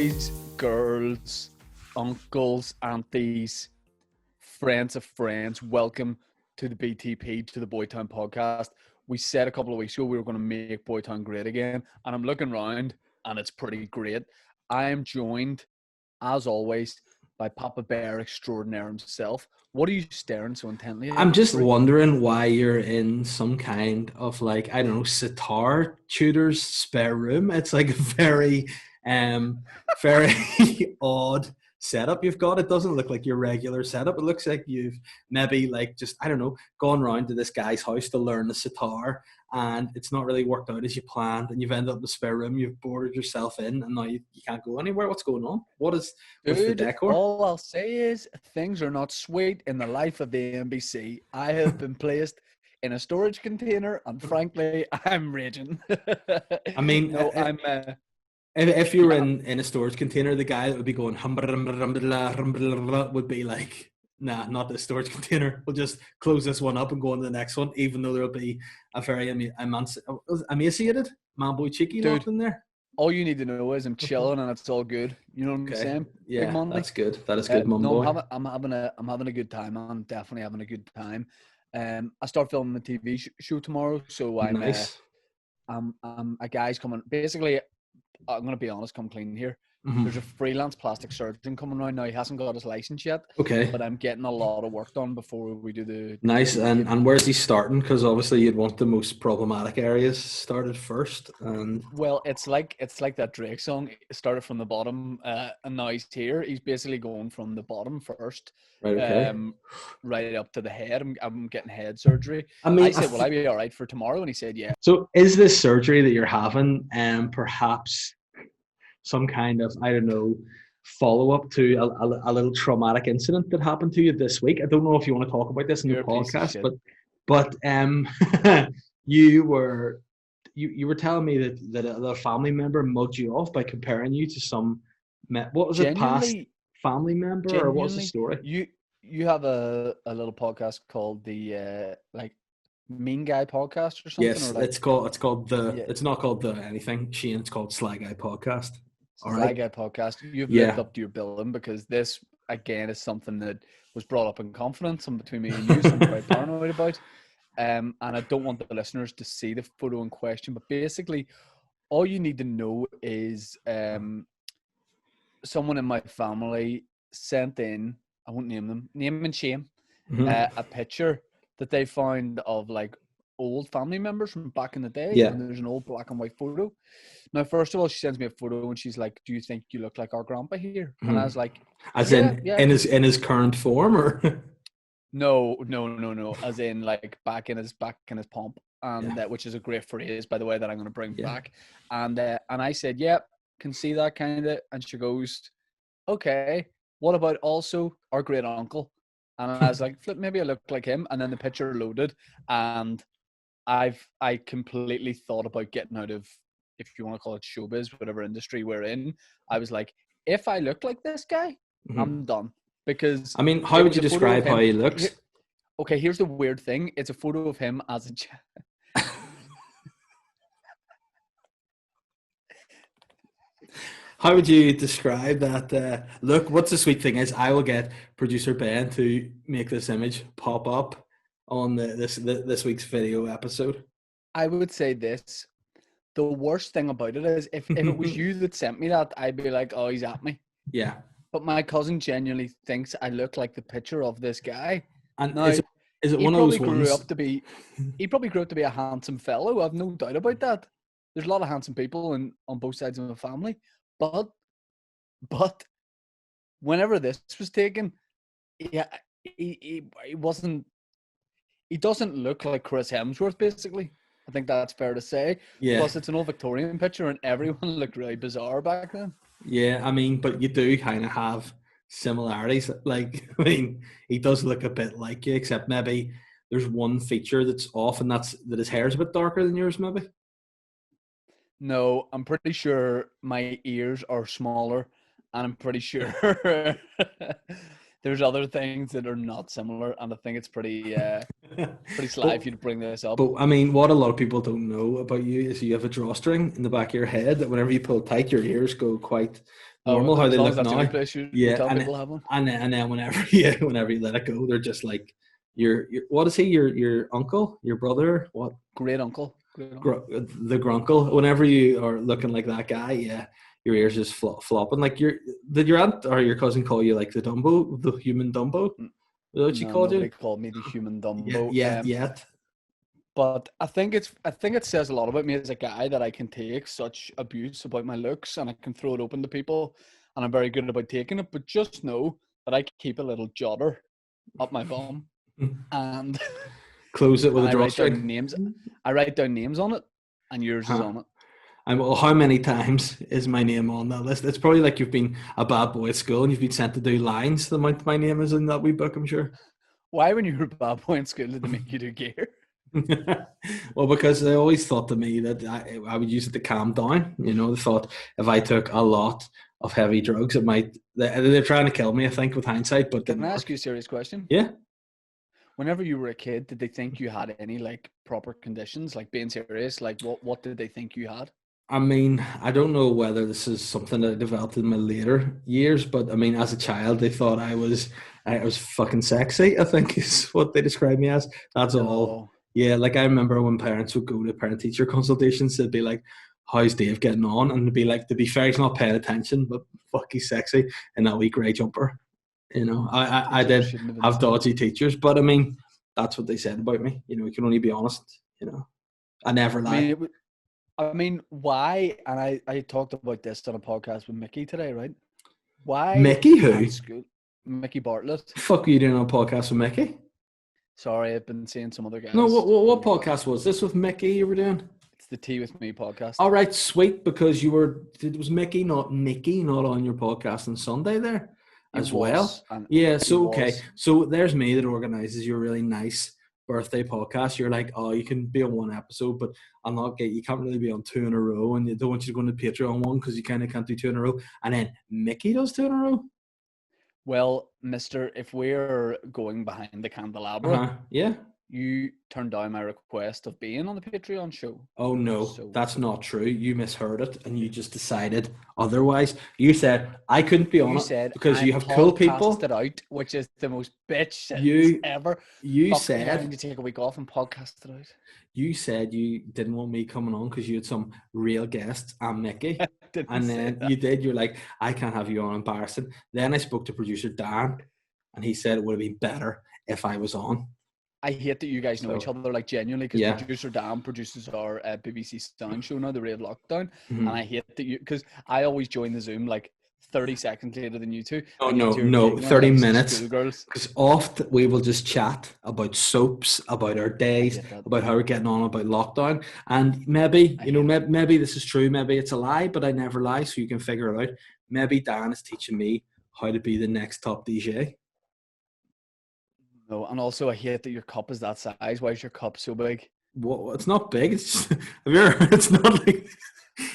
boys, girls, uncles, aunties, friends of friends, welcome to the BTP, to the Boytown podcast. We said a couple of weeks ago we were going to make Boytown great again, and I'm looking around and it's pretty great. I am joined, as always, by Papa Bear extraordinaire himself. What are you staring so intently at? I'm just wondering why you're in some kind of, like, I don't know, sitar tutor's spare room. It's like a very very odd setup you've got. It doesn't look like your regular setup. It looks like you've maybe, like, just, I don't know, gone round to this guy's house to learn the sitar, and it's not really worked out as you planned, and you've ended up in the spare room, you've boarded yourself in, and now you can't go anywhere. What's going on? What's the decor? All I'll say is things are not sweet in the life of the NBC. I have been placed in a storage container, and frankly, I'm raging. I mean, no, if you were in a storage container, the guy that would be going would be like, nah, not this storage container. We'll just close this one up and go on to the next one, even though there'll be a very emaciated man-boy cheeky locked in there. All you need to know is I'm chilling and it's all good. You know what I'm saying? Yeah, that's good. That is good, no, boy. I'm having a good time. I'm definitely having a good time. I start filming a TV show tomorrow, so I'm nice. A guy's coming. Basically, I'm going to be honest, come clean here. Mm-hmm. There's a freelance plastic surgeon coming around now. He hasn't got his license yet. Okay. But I'm getting a lot of work done before we do the... Nice. And where's he starting? Because obviously you'd want the most problematic areas started first. And well, it's like that Drake song. It started from the bottom, and now he's here. He's basically going from the bottom first, right, okay. Right up to the head. I'm getting head surgery. I said, will I be all right for tomorrow? And he said, yeah. So is this surgery that you're having perhaps some kind of, I don't know, follow-up to a little traumatic incident that happened to you this week? I don't know if you want to talk about this in the podcast, but you were telling me that a family member mugged you off by comparing you to some, what was it, past family member, or what's the story? You have a little podcast called the Mean Guy Podcast or something? Yes, or it's called the. It's not called the anything, Shane. It's called Sly Guy Podcast. Sly Guy Podcast. You've lived up to your billing, because this again is something that was brought up in confidence and between me and you, something I'm quite paranoid about. And I don't want the listeners to see the photo in question, but basically, all you need to know is someone in my family sent in, I won't name them, name and shame, a picture that they found of like old family members from back in the day. Yeah. And there's an old black and white photo. Now, first of all, she sends me a photo and she's like, do you think you look like our grandpa here? And I was like, in his current form, or no, as in like back in his pomp, and which is a great phrase, by the way, that I'm going to bring back. And I said, can see that kind of. And she goes, okay, what about also our great uncle? And I was like, flip, maybe I look like him. And then the picture loaded, and I completely thought about getting out of, if you want to call it showbiz, whatever industry we're in. I was like, if I look like this guy, I'm done. Because I mean, how would you describe how he looks? Okay, here's the weird thing. It's a photo of him as a child. How would you describe that? Look, what's the sweet thing is, I will get producer Ben to make this image pop up on this week's video episode. I would say this. The worst thing about it is, if it was you that sent me that, I'd be like, oh, he's at me. Yeah. But my cousin genuinely thinks I look like the picture of this guy. And now, is it one of those ones? He probably grew up to be a handsome fellow. I've no doubt about that. There's a lot of handsome people on both sides of the family. But whenever this was taken, he wasn't. He doesn't look like Chris Hemsworth, basically. I think that's fair to say. Yeah. Plus, it's an old Victorian picture, and everyone looked really bizarre back then. Yeah, I mean, but you do kind of have similarities. Like, I mean, he does look a bit like you, except maybe there's one feature that's off, and that his hair's a bit darker than yours, maybe. No, I'm pretty sure my ears are smaller, and I'm pretty sure there's other things that are not similar, and I think it's pretty sly if you to bring this up. But I mean, what a lot of people don't know about you is you have a drawstring in the back of your head that whenever you pull tight, your ears go quite normal how as they long look as that's the now. only place you Yeah, tell and people have one. then whenever whenever you let it go, they're just like your what is he? Your uncle, your brother, what? Great uncle. The grunkle. Whenever you are looking like that guy, yeah, your ears just flopping. Like did your aunt or your cousin call you like the Dumbo, the human Dumbo? Is that what she No, called nobody you? called me the human Yeah, Dumbo. yet. But I think it says a lot about me as a guy that I can take such abuse about my looks and I can throw it open to people, and I'm very good about taking it. But just know that I keep a little jotter up my bum, and Close it with and a I write down drawstring. names. I write down names on it, and yours is Huh. on it. Well, how many times is my name on that list? It's probably like you've been a bad boy at school and you've been sent to do lines. The amount my name is in that wee book, I'm sure. Why, when you were a bad boy in school, did they make you do gear? Well, because they always thought to me that I would use it to calm down. You know, they thought if I took a lot of heavy drugs, it might. They're trying to kill me, I think, with hindsight, but Can didn't I work. ask you a serious question? Yeah. Whenever you were a kid, did they think you had any like proper conditions, like being serious? Like what did they think you had? I mean, I don't know whether this is something that I developed in my later years, but I mean, as a child, they thought I was fucking sexy, I think is what they described me as. That's all. No. Yeah, like I remember when parents would go to parent-teacher consultations, they'd be like, how's Dave getting on? And they'd be like, to be fair, he's not paying attention, but fuck, he's sexy in that wee grey jumper. You know, I Teachers did shouldn't have been have saying dodgy that. teachers, but I mean, that's what they said about me. You know, you can only be honest, you know. I never I lie. mean, why? And I talked about this on a podcast with Mickey today, right? Why Mickey who? can't school? Mickey Bartlett. The fuck are you doing on a podcast with Mickey? Sorry, I've been seeing some other No, guys what on the podcast. podcast was this with Mickey you were doing? It's the Tea with Me podcast. All right, sweet, because it was Mickey, not on your podcast on Sunday there It as well. was, and Yeah, it so okay. was. So there's me that organizes your really nice birthday podcast. You're like, oh, you can be on one episode, but you can't really be on two in a row, and you don't want you to go on the Patreon one because you kind of can't do two in a row. And then Mickey does two in a row. Well, Mister, if we're going behind the candelabra, Yeah. you turned down my request of being on the Patreon show. Oh no, So that's not true. You misheard it and you just decided otherwise. You said I couldn't be on you it said because I'm you have cool people. podcasted out, which is the most bitch sentence You ever. you Fuck me, I need said to take a week off and podcast it out. you said you didn't want me coming on because you had some real guests and Mickey. Didn't And say then that. you did, you're like, I can't have you on, embarrassing. Then I spoke to producer Dan and he said it would have been better if I was on. I hate that you guys know each other, like genuinely, because Yeah. producer Dan produces our BBC Sound show now, the Raid Lockdown, Mhm. and I hate that because I always join the Zoom like 30 seconds later than you two. Oh, and you two are no, giggling 30 like minutes. schoolgirls. Because oft we will just chat about soaps, about our days, hate that. about how we're getting on about lockdown. And maybe, I you know, hate it. maybe this is true, maybe it's a lie, but I never lie, so you can figure it out. Maybe Dan is teaching me how to be the next top DJ. No, and also I hate that your cup is that size. Why is your cup so big? Well, it's not big. It's just, it's not like,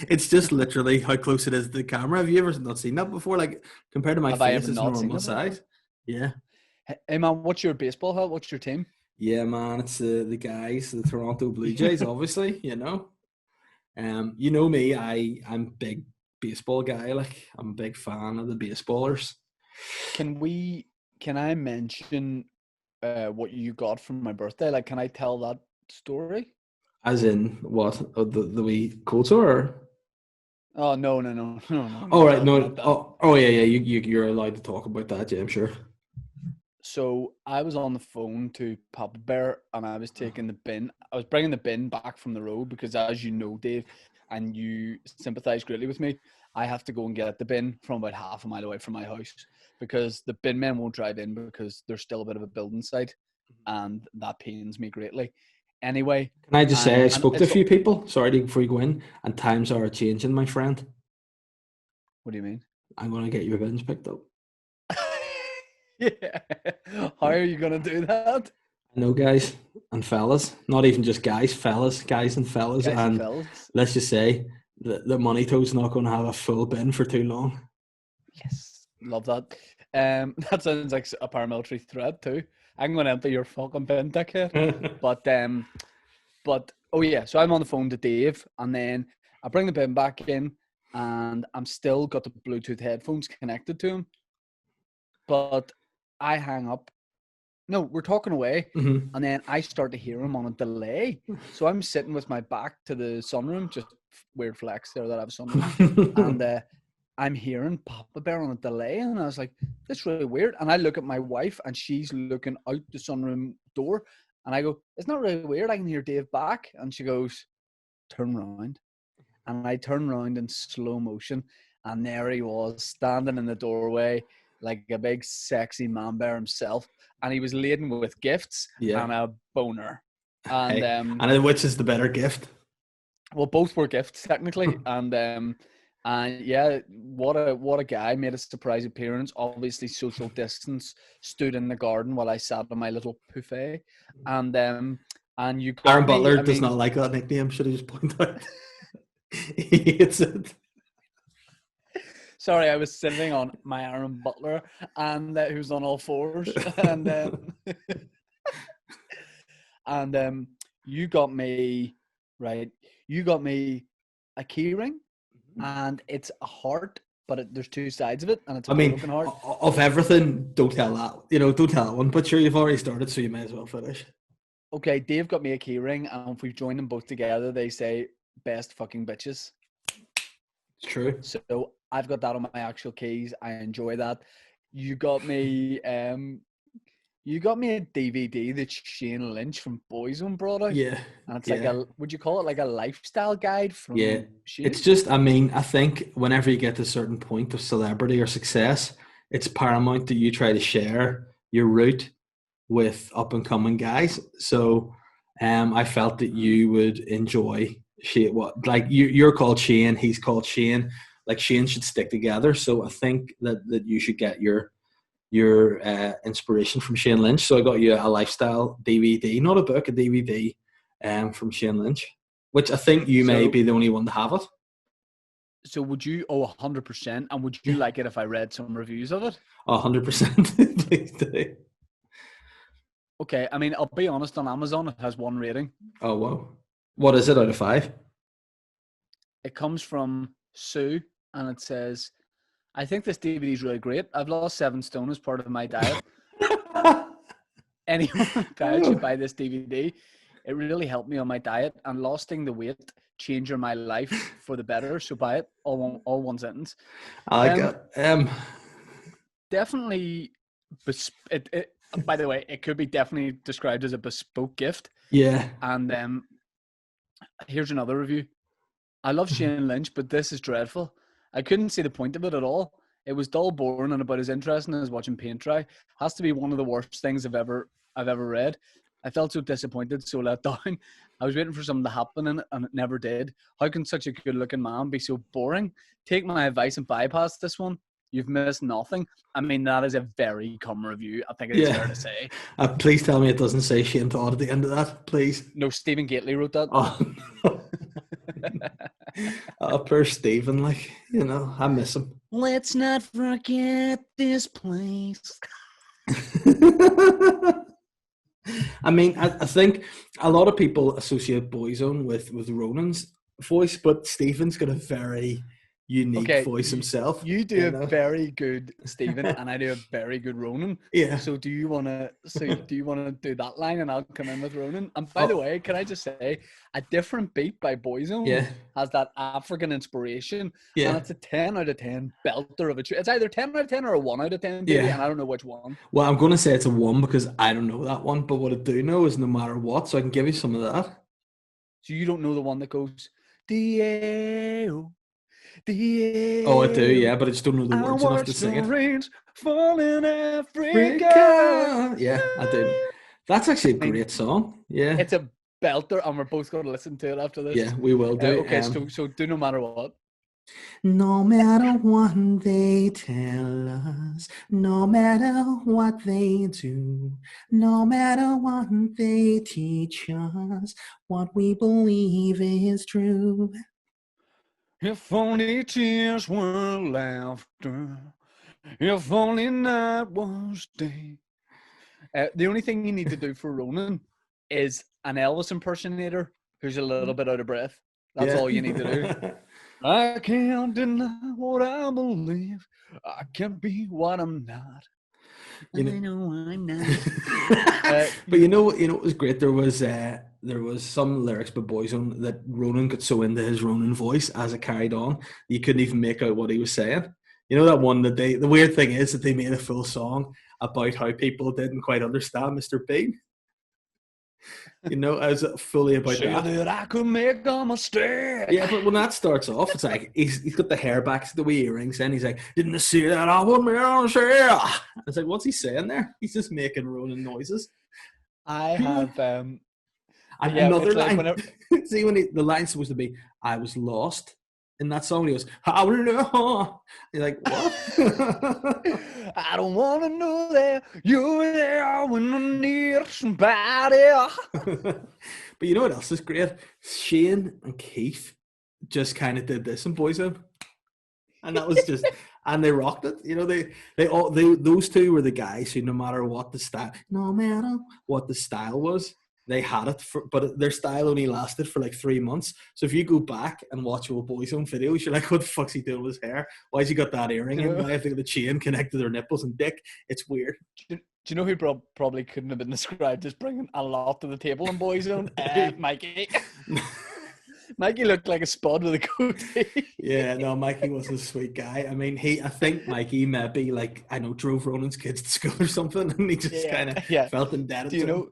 it's just literally how close it is to the camera. Have you ever not seen that before? Like, compared to my Have I face, ever it's not seen normal it before? size. Yeah. Hey man, what's your baseball hat? What's your team? Yeah, man, it's the guys, the Toronto Blue Jays, obviously, you know. You know me, I'm a big baseball guy, like I'm a big fan of the baseballers. Can I mention what you got from my birthday? Like, can I tell that story? As in what? The wee cold sore? Oh no. Oh right, Not no. that. Oh yeah, yeah. You're allowed to talk about that, yeah, I'm sure. So I was on the phone to Papa Bear and I was taking the bin. I was bringing the bin back from the road because, as you know, Dave, and you sympathise greatly with me, I have to go and get the bin from about half a mile away from my house because the bin men won't drive in because there's still a bit of a building site, and that pains me greatly. Anyway, Can I just say I spoke to a it's few people, sorry before you go in, and times are changing, my friend. what do you mean? I'm gonna get your bins picked up. Yeah. How are you gonna do that? I know, guys and fellas, not even just guys, fellas, guys and fellas, Guys and and fellas. let's just say the money toad's not going to have a full bin for too long. Yes, love that. That sounds like a paramilitary threat too. I'm gonna empty your fucking bin, dickhead. But oh yeah, so I'm on the phone to Dave, and then I bring the bin back in, and I'm still got the Bluetooth headphones connected to him. But I hang up. No, we're talking away, and then I start to hear him on a delay. So I'm sitting with my back to the sunroom, just weird flex there that I have a sunroom, and I'm hearing Papa Bear on a delay, and I was like, "That's really weird." And I look at my wife, and she's looking out the sunroom door, and I go, "It's not really weird. I can hear Dave back." And she goes, "Turn around." And I turned around in slow motion, and there he was, standing in the doorway like a big sexy man bear himself, and he was laden with gifts and a boner. And and which is the better gift? Well, both were gifts technically, and yeah, what a guy. Made a surprise appearance. Obviously, social distance. Stood in the garden while I sat on my little buffet, and you got Aaron me, Butler does not like that nickname. Should I just point out? He hates it. Sorry, I was sitting on my Aaron Butler, and who's on all fours, and you got me right. You got me a keyring, and it's a heart, but there's two sides of it, and it's a broken heart. Of everything, don't tell that. Don't tell that one. But sure, you've already started, so you may as well finish. Okay, Dave got me a keyring, and if we join them both together, they say best fucking bitches. It's true. So I've got that on my actual keys. I enjoy that. You got me a DVD that Shane Lynch from Boyzone brought out. Yeah. And it's like would you call it like a lifestyle guide from Shane? It's just, I think whenever you get to a certain point of celebrity or success, it's paramount that you try to share your route with up and coming guys. So I felt that you would enjoy Shane. You're called Shane, he's called Shane. Like, Shane should stick together. So I think that you should get your inspiration from Shane Lynch. So I got you a lifestyle DVD, not a book, a DVD from Shane Lynch, which I think you may be the only one to have it. So would you, 100%, and would you like it if I read some reviews of it? 100%. Please do. Okay, I mean, I'll be honest, on Amazon it has 1 rating. Oh, wow. What is it out of 5? It comes from Sue, and it says, I think this DVD is really great. I've lost 7 stone as part of my diet. Anyone on a diet should buy this DVD. It really helped me on my diet, and losing the weight changed my life for the better. So buy it. All one sentence. I like it. Definitely. By the way, it could be definitely described as a bespoke gift. Yeah. And here's another review. I love Shane Lynch, but this is dreadful. I couldn't see the point of it at all. It was dull, boring, and about as interesting as watching paint dry. Has to be one of the worst things I've ever read. I felt so disappointed, so let down. I was waiting for something to happen in it, and it never did. How can such a good-looking man be so boring? Take my advice and bypass this one. You've missed nothing. I mean, that is a very common review. I think it's fair to say. Please tell me it doesn't say Shane Todd at the end of that, please. No, Stephen Gately wrote that. Oh, poor Stephen. I miss him. Let's not forget this place. I mean, I think a lot of people associate Boyzone with Ronan's voice, but Stephen's got a very unique voice himself. You do a very good Stephen, and I do a very good Ronan. Yeah. So do you want to do that line, and I'll come in with Ronan? And by the way, can I just say, a different beat by Boyzone has that African inspiration, and it's a 10 out of 10 belter of a tune. It's either 10 out of 10 or a 1 out of 10, baby, and I don't know which one. Well, I'm going to say it's a 1 because I don't know that one, but what I do know is no matter what, so I can give you some of that. So you don't know the one that goes, Dio. Oh, I do, yeah, but I just don't know the words enough to sing it. Rains fall in Africa. Yeah, I do. That's actually a great song. Yeah, it's a belter, and we're both going to listen to it after this. Yeah, we will do. Okay, so do no matter what. No matter what they tell us, no matter what they do, no matter what they teach us, what we believe is true. If only tears were laughter, if only night was day. The only thing you need to do for Ronan is an Elvis impersonator who's a little bit out of breath. That's all you need to do. I can't deny what I believe. I can't be what I'm not. You know, I know I'm not. but you know what was great? There was some lyrics by Boyzone that Ronan got so into his Ronan voice as it carried on, you couldn't even make out what he was saying. You know that one that the weird thing is that they made a full song about how people didn't quite understand Mr. Bean. You know, as fully about Sure that I could make a mistake. Yeah, but when that starts off, it's like he's got the hair back to the wee earrings, and he's like, "Didn't you see that? I wouldn't be on share." It's like, what's he saying there? He's just making Ronan noises. I have And yeah, another it's like line. whenever See, the line's supposed to be, "I was lost." In that song, he goes, "How long?" You're like, what? I don't want to know that you were there when I need somebody. But you know what else is great? Shane and Keith just kind of did this in Boyzone, and that was just, and they rocked it. You know, those two were the guys who, no matter what the style was, they had it. But their style only lasted for like 3 months. So if you go back and watch old Boyzone videos, you're like, what the fuck's he doing with his hair? Why's he got that earring in? Why have they got the chain connected to their nipples and dick? It's weird. Do you know who probably couldn't have been described as bringing a lot to the table in Boyzone? Mikey. Mikey looked like a spud with a goatee. Yeah, no, Mikey was a sweet guy. I mean, I think Mikey maybe, like, I know, drove Ronan's kids to school or something, and he just kind of felt indebted. Do you know?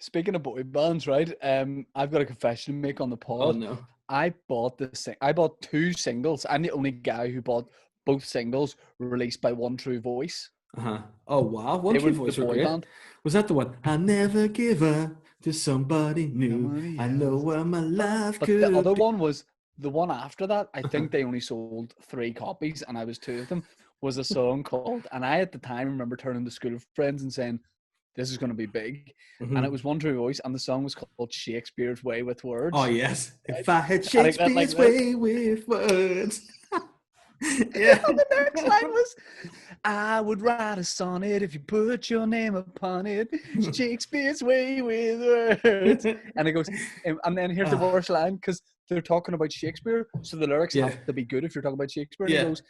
Speaking of boy bands, right? I've got a confession to make on the pod. Oh no! I bought 2 singles. I'm the only guy who bought both singles released by One True Voice. Oh wow! One True Voice were great. Band. Was that the one? I never give up to somebody new. I know where my life could. The other one was the one after that. I think they only sold 3 copies, and I was 2 of them. Was a song called, and I at the time remember turning to school friends and saying, "This is going to be big," and it was One True Voice, and the song was called "Shakespeare's Way with Words." Oh yes, if I had Shakespeare's way with words. Yeah. And the next line was, "I would write a sonnet if you put your name upon it. Shakespeare's way with words." And it goes, and then here's the worst line, because they're talking about Shakespeare, so the lyrics have to be good if you're talking about Shakespeare. And it goes,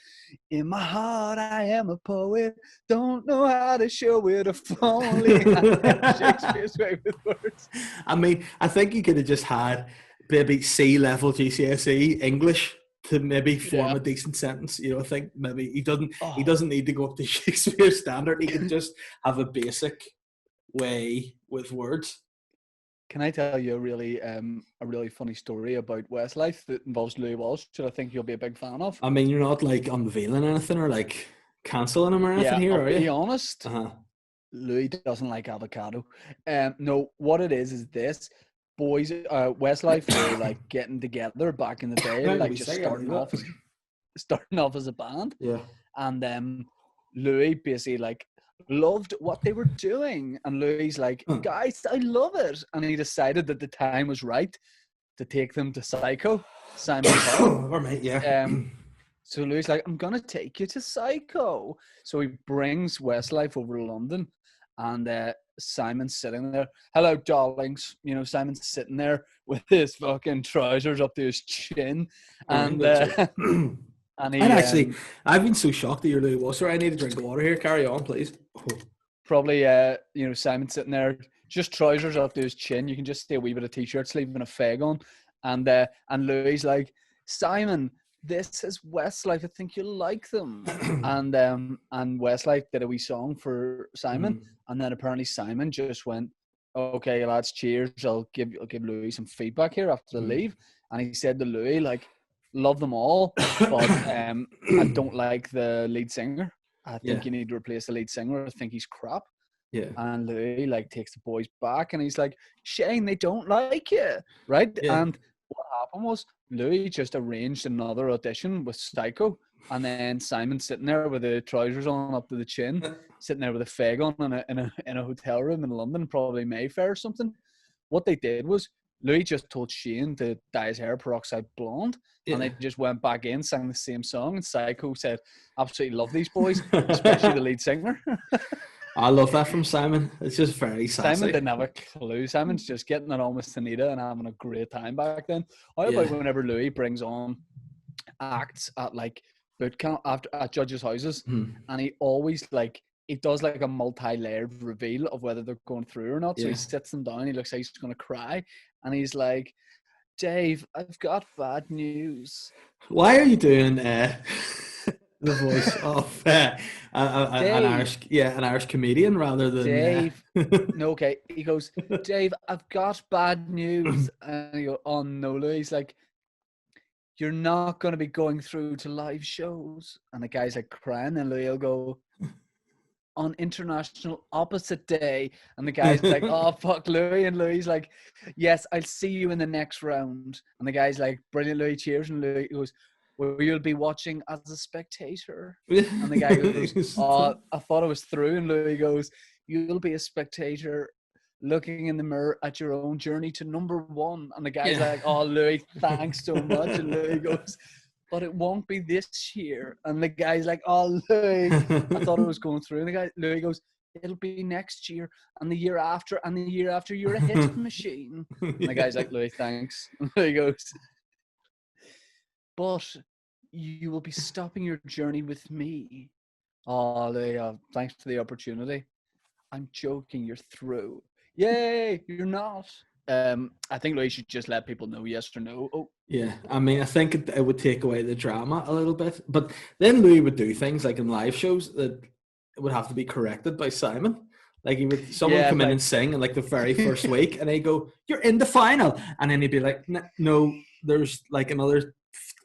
"In my heart I am a poet, don't know how to show it if only Shakespeare's way with words." I mean, I think you could have just had maybe C-level GCSE English to maybe form a decent sentence. You know, I think maybe he doesn't need to go up to Shakespeare standard. He can just have a basic way with words. Can I tell you a really funny story about Westlife that involves Louis Walsh, that I think you'll be a big fan of? I mean, you're not like unveiling anything or like cancelling him or anything here, are you? To be honest, Louis doesn't like avocado. No, what it is this. Boys, Westlife were like getting together back in the day, like just starting off as a band. Yeah. And Louis basically like loved what they were doing, and Louis like, "Guys, I love it," and he decided that the time was right to take them to Psycho. Simon Or mate, yeah. So Louis like, "I'm gonna take you to Psycho." So he brings Westlife over to London, and Simon's sitting there. "Hello, darlings." You know, Simon's sitting there with his fucking trousers up to his chin, and actually, I've been so shocked that you're Louis Walsh. I need a drink of water here. Carry on, please. Probably, Simon sitting there, just trousers up to his chin. You can just see a wee bit of t-shirt sleeve and a fag on, and Louis like, "Simon, this is Westlife. I think you'll like them." and Westlife did a wee song for Simon, and then apparently Simon just went, "Okay, lads, cheers. I'll give Louis some feedback here after the leave." And he said to Louis, like, "Love them all, but I don't like the lead singer. I think you need to replace the lead singer. I think he's crap." Yeah. And Louis like takes the boys back, and he's like, "Shane, they don't like you, right?" Yeah. And what happened was Louis just arranged another audition with Psycho, and then Simon sitting there with the trousers on up to the chin, sitting there with a fag on in a hotel room in London, probably Mayfair or something. What they did was Louis just told Shane to dye his hair peroxide blonde, and they just went back in, sang the same song, and Psycho said, "Absolutely love these boys," especially the lead singer. I love that from Simon. It's just very sassy. Simon didn't have a clue. Simon's just getting it on with Señorita and having a great time back then. How about whenever Louis brings on acts at like boot camp after at judges' houses, Hmm. and he always like he does like a multi-layered reveal of whether they're going through or not. So he Yeah. sits them down. He looks like he's going to cry, and he's like, "Dave, I've got bad news." Why are you doing the voice of an Dave, Irish, an Irish comedian rather than? Dave. No, okay. He goes, Dave, I've got bad news. And you go, oh no, Louis. He's like, you're not going to be going through to live shows. And the guy's like crying, and Louis will go, on International Opposite Day. And the guy's like, oh, fuck, Louis. And Louis's like, yes, I'll see you in the next round. And the guy's like, brilliant, Louis, cheers. And Louis goes, well, you'll be watching as a spectator. And the guy goes, oh, I thought I was through. And Louis goes, you'll be a spectator looking in the mirror at your own journey to number one. And the guy's like, oh, Louis, thanks so much. And Louis goes, but it won't be this year. And the guy's like, oh, Louis, I thought it was going through. And the guy, Louis goes, it'll be next year and the year after and the year after. You're a hit machine. And the guy's like, Louis, thanks. And Louis goes, but you will be stopping your journey with me. Oh, Louis, thanks for the opportunity. I'm joking, you're through. Yay, you're not. I think Louis should just let people know yes or no. Oh. Yeah, I mean, I think it would take away the drama a little bit. But then Louis would do things like in live shows that would have to be corrected by Simon. Like someone would come in and sing in like the very first week, and they go, "You're in the final," and then he'd be like, "No, there's like another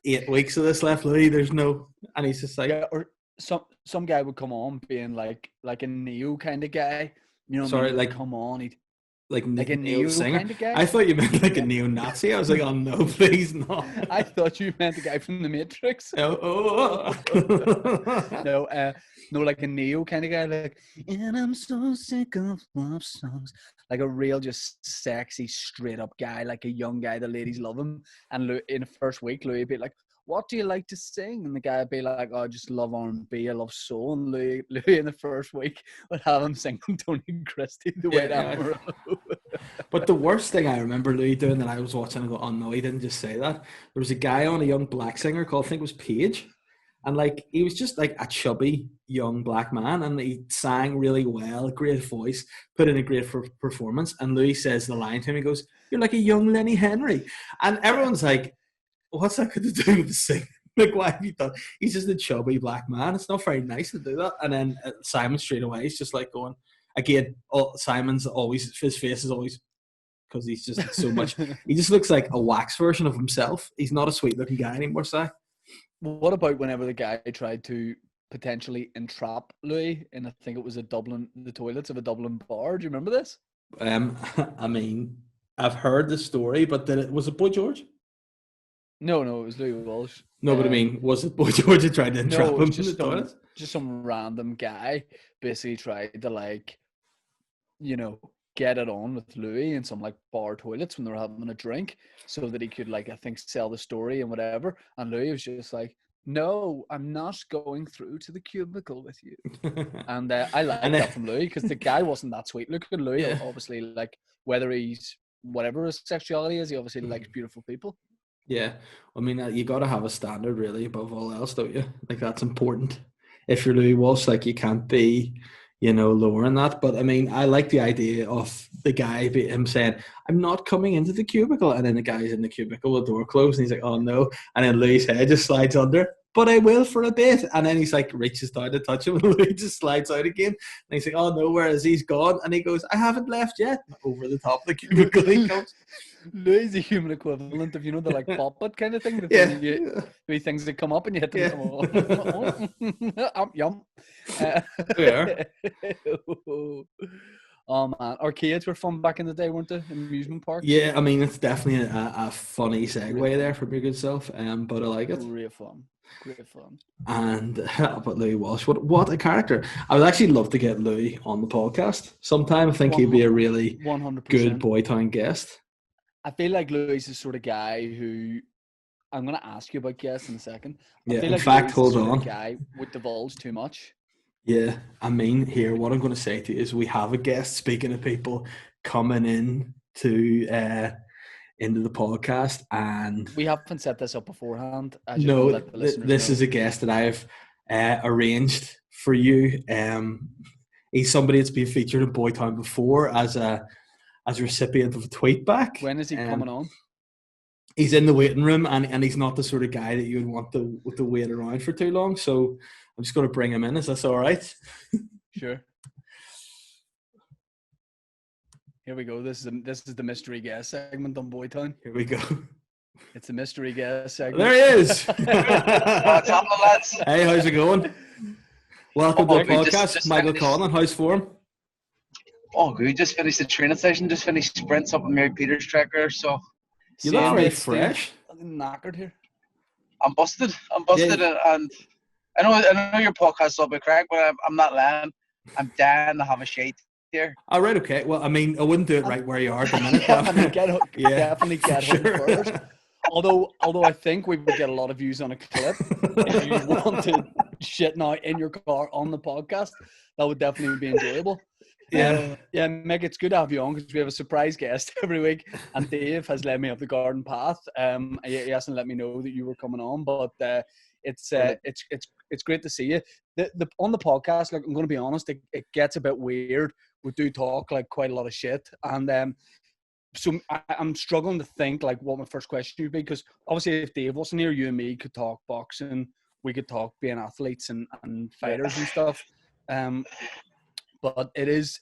8 weeks of this left, Louis. There's no," and he's just like, yeah, or some guy would come on being like a Neo kind of guy. You know, sorry, like come on, he'd like a neo singer. Kind of guy. I thought you meant like a neo-Nazi. I was like, oh no, please not. I thought you meant the guy from the Matrix. Oh. No, like a Neo kind of guy, like, and I'm so sick of love songs. Like a real, just sexy, straight up guy, like a young guy. The ladies love him. And in the first week, Louis would be like, what do you like to sing? And the guy would be like, oh, I just love R&B, I love soul. And Louis in the first week would have him singing Tony Christie, the way that. But the worst thing I remember Louis doing that I was watching and go, oh no, he didn't just say that. There was a guy on, a young black singer called, I think it was Paige. And like, he was just like a chubby young black man, and he sang really well, great voice, put in a great performance. And Louis says the line to him, he goes, you're like a young Lenny Henry. And everyone's like, what's that got to do with the singing? Like, why have you done? He's just a chubby black man. It's not very nice to do that. And then Simon straight away is just like going, again, Simon's always, his face is always, because he's just so much, he just looks like a wax version of himself. He's not a sweet looking guy anymore, Si. What about whenever the guy tried to potentially entrap Louis in, I think it was the toilets of a Dublin bar? Do you remember this? I mean, I've heard the story, but was it Boy George? No, it was Louis Walsh. No, but I mean, was it Boy George that tried to entrap him in the toilets? Just some random guy basically tried to, like, you know, get it on with Louis in some like bar toilets when they were having a drink, so that he could, like, I think, sell the story and whatever. And Louis was just like, no, I'm not going through to the cubicle with you. And I like that from Louis, because the guy wasn't that sweet looking. Louis, obviously, like, whether he's whatever his sexuality is, he obviously likes beautiful people. Yeah, I mean, you got to have a standard really above all else, don't you? Like, that's important. If you're Louis Walsh, like, you can't be, lower in that. But I mean, I like the idea of the guy, him saying, I'm not coming into the cubicle. And then the guy's in the cubicle, the door closed, and he's like, oh no. And then Louis' head just slides under, but I will for a bit. And then he's like, reaches down to touch him, and Louis just slides out again. And he's like, oh no, where is he? He's gone. And he goes, I haven't left yet. Over the top of the cubicle he comes. Louis is the human equivalent of, the like pop-it kind of thing. Three things that come up and you hit them. Yum. Oh man, arcades were fun back in the day, weren't they? Amusement parks. Yeah, I mean, it's definitely a funny segue there from your good self. But I like it. Great fun. And but Louis Walsh, what a character! I would actually love to get Louis on the podcast sometime. I think he'd be a really 100%. Good Boytown guest. I feel like Louis is the sort of guy who, I'm going to ask you about guests in a second. I feel like fact, hold on. Guy would divulge too much. Yeah, I mean, here, what I'm going to say to you is we have a guest, speaking of people coming in to into the podcast, and we haven't set this up beforehand. As you no, know, let the listeners this know. is a guest that I've arranged for you. He's somebody that's been featured in Boytown before as a recipient of a tweet back. When is he coming on? He's in the waiting room, and he's not the sort of guy that you would want to wait around for too long. So I'm just going to bring him in. Is that all right? Sure. Here we go. This is the mystery guest segment on Boytown. Here we go. It's a mystery guest segment. There he is. What's happening, lads? Hey, how's it going? Welcome to the podcast, just Michael finished. Conlon. How's form? Oh, good. Just finished the training session. Just finished sprints up with Mary Peters tracker. So You look very Steve. fresh. I'm knackered here. I'm busted. Yeah. And I know your podcast's all about crack, but I'm not lying. I'm dying to have a shite here. All right, okay. Well, I mean, I wouldn't do it right where you are at the minute. Definitely Yeah, definitely get home sure. first. Although I think we would get a lot of views on a clip if you wanted shit now in your car on the podcast. That would definitely be enjoyable. Yeah. Yeah, Meg, it's good to have you on because we have a surprise guest every week, and Dave has led me up the garden path. He hasn't let me know that you were coming on, but it's great to see you. On the podcast, like, I'm going to be honest, it gets a bit weird. We do talk like quite a lot of shit, and so I'm struggling to think like what my first question would be, because obviously if Dave wasn't here, you and me could talk boxing, we could talk being athletes and fighters and stuff. But it is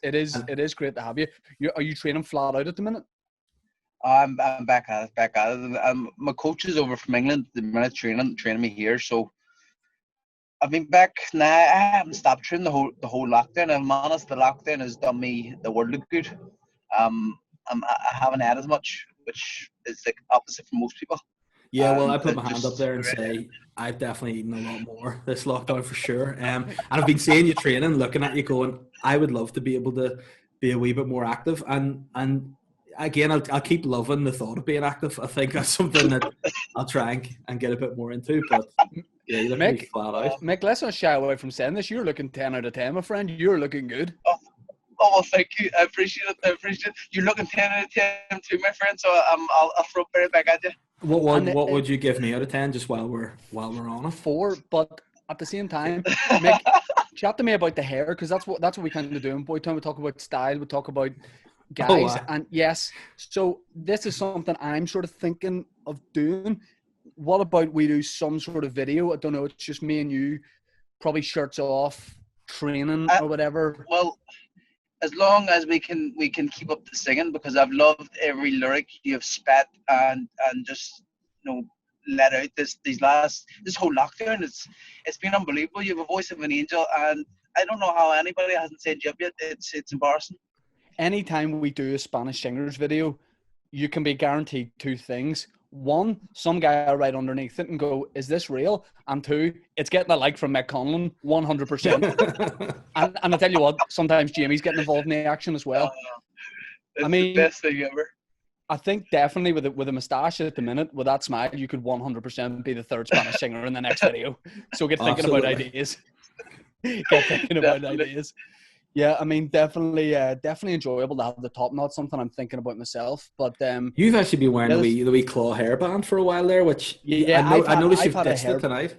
great to have you. Are you training flat out at the minute? I'm back at it. My coach is over from England at the minute, training me here. So I've been back now. I haven't stopped training the whole lockdown. I'm honest, the lockdown has done me the world of good. I haven't had as much, which is like opposite for most people. Yeah, well, I put my hand up there and say I've definitely eaten a lot more this lockdown for sure. And I've been seeing you training, looking at you, going, I would love to be able to be a wee bit more active. And again, I'll keep loving the thought of being active. I think that's something that I'll try and get a bit more into. But yeah, you look pretty flat out. Mick, let's not shy away from saying this. You're looking 10 out of 10, my friend. You're looking good. Oh, well, thank you. I appreciate it. You're looking 10 out of 10 too, my friend. So I'll throw it right back at you. What would you give me out of 10 just while we're on it? 4, but at the same time, Mick, chat to me about the hair, because that's what we kind of do in Boytown. We talk about style, we talk about guys, and yes, so this is something I'm sort of thinking of doing. What about we do some sort of video? I don't know, it's just me and you, probably shirts off, training or whatever. Well, as long as we can keep up the singing, because I've loved every lyric you have spat and just let out this whole lockdown. It's been unbelievable. You have a voice of an angel, and I don't know how anybody hasn't said you up yet. It's embarrassing. Anytime we do a Spanish singers video, you can be guaranteed 2 things. 1, some guy will write underneath it and go, is this real? And 2, it's getting a like from Mick Conlon, 100%. and I tell you what, sometimes Jamie's getting involved in the action as well. It's the best thing ever. I think definitely with a moustache at the minute, with that smile, you could 100% be the 3rd Spanish singer in the next video. So get thinking about ideas. Ideas. Yeah, I mean, definitely enjoyable to have the top knot. Something I'm thinking about myself. But you've actually been wearing the wee claw hairband for a while there, which I noticed you've ditched it tonight.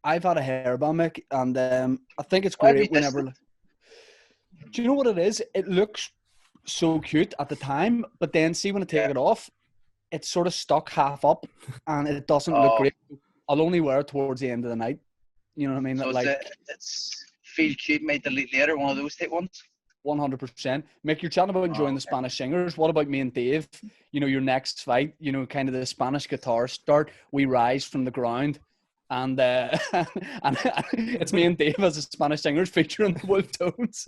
I've had a hairband, Mick, and I think it's great whenever. Do you know what it is? It looks so cute at the time, but then see when I take it off, it's sort of stuck half up, and it doesn't look great. I'll only wear it towards the end of the night. You know what I mean? So it's feel cute, might delete later. One of those type ones. 100%. Mick, you're chatting about enjoying the Spanish singers. What about me and Dave? Your next fight. Kind of the Spanish guitar start. We rise from the ground, and and it's me and Dave as the Spanish singers featuring the Wolf Tones.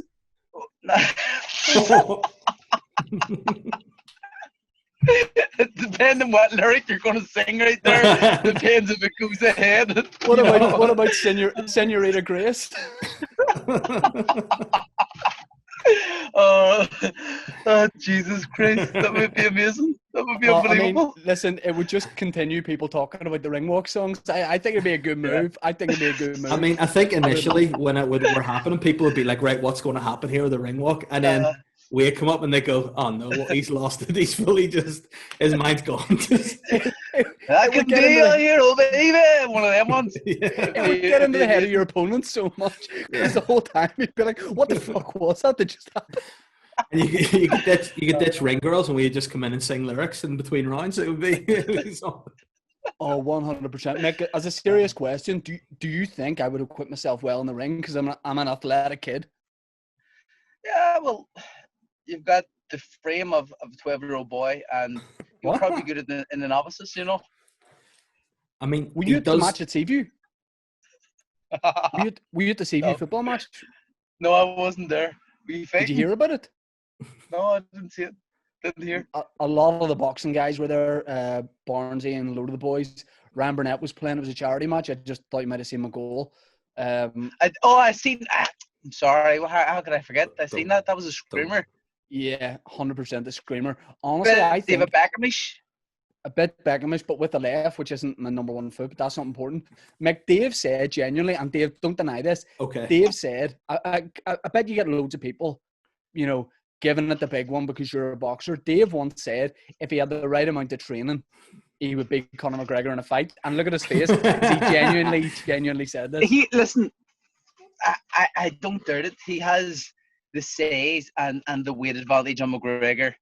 It depends on what lyric you're going to sing right there. Depends if it goes ahead. What about Señorita Grace? Oh, Jesus Christ. That would be amazing. That would be unbelievable. I mean, listen, it would just continue people talking about the ring walk songs. I think it'd be a good move. I think it'd be a good move. I mean, I think initially when it were happening, people would be like, right, what's going to happen here with the ring walk? And then we come up and they go, "Oh no, he's lost it. He's fully just his mind's gone." I can deal here, oh baby. One of them ones. It would get into the head of your opponent so much because the whole time you'd be like, "What the fuck was that just happened?" And you could ditch ring girls, and we just come in and sing lyrics in between rounds. It would be. Oh, 100%. Mick, as a serious question, do you think I would acquit myself well in the ring because I'm an athletic kid? Yeah, well, you've got the frame of a 12-year-old boy, and you're probably good in the novices, you know. I mean, were you at the match at Seaview? Were you at the Seaview football match? No, I wasn't there. Were you fighting? Did you hear about it? No, I didn't see it. Didn't hear. A lot of the boxing guys were there. Barnesy and a load of the boys. Ryan Burnett was playing. It was a charity match. I just thought you might have seen my goal. I seen. I'm sorry. How could I forget? I seen that. That was a screamer. Yeah, 100% a screamer. Honestly, I think David Beckhamish. A bit Beckhamish, but with a left, which isn't my number one foot, but that's not important. Mick, Dave said genuinely, and Dave, don't deny this. Okay. Dave said, I bet you get loads of people, you know, giving it the big one because you're a boxer. Dave once said if he had the right amount of training, he would beat Conor McGregor in a fight. And look at his face. He genuinely said this. Listen, I don't doubt it. He has the size and the weight advantage on McGregor.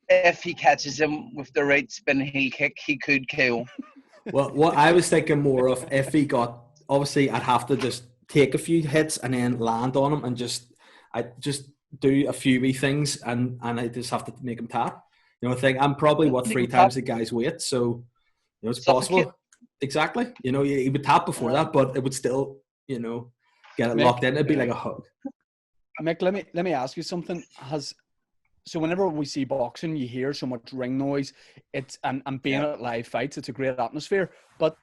If he catches him with the right spin heel kick, he could KO. Well, what I was thinking more of, if he got, obviously I'd have to just take a few hits and then land on him and just do a few wee things and I just have to make him tap. You know, I think I'm probably 3 times the guy's weight, so you know it's possible. Exactly. You know, he would tap before that, but it would still, you know, get it locked in. It'd be like a hug. Mick, let me ask you something. So whenever we see boxing, you hear so much ring noise. It's and being at live fights, it's a great atmosphere. But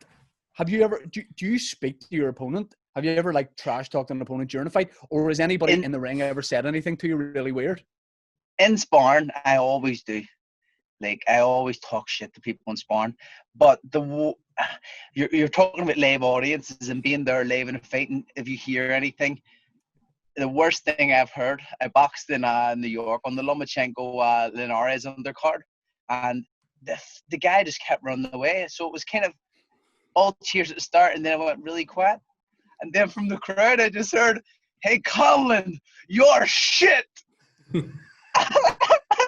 have you ever do you speak to your opponent? Have you ever like trash talked an opponent during a fight, or has anybody in the ring ever said anything to you really weird? In sparring, I always do. Like I always talk shit to people in sparring. But you're talking about live audiences and being there live in a fight, and if you hear anything. The worst thing I've heard, I boxed in New York on the Lomachenko Linares undercard, and the guy just kept running away. So it was kind of all cheers at the start, and then it went really quiet. And then from the crowd, I just heard, "Hey, Colin, you're shit." I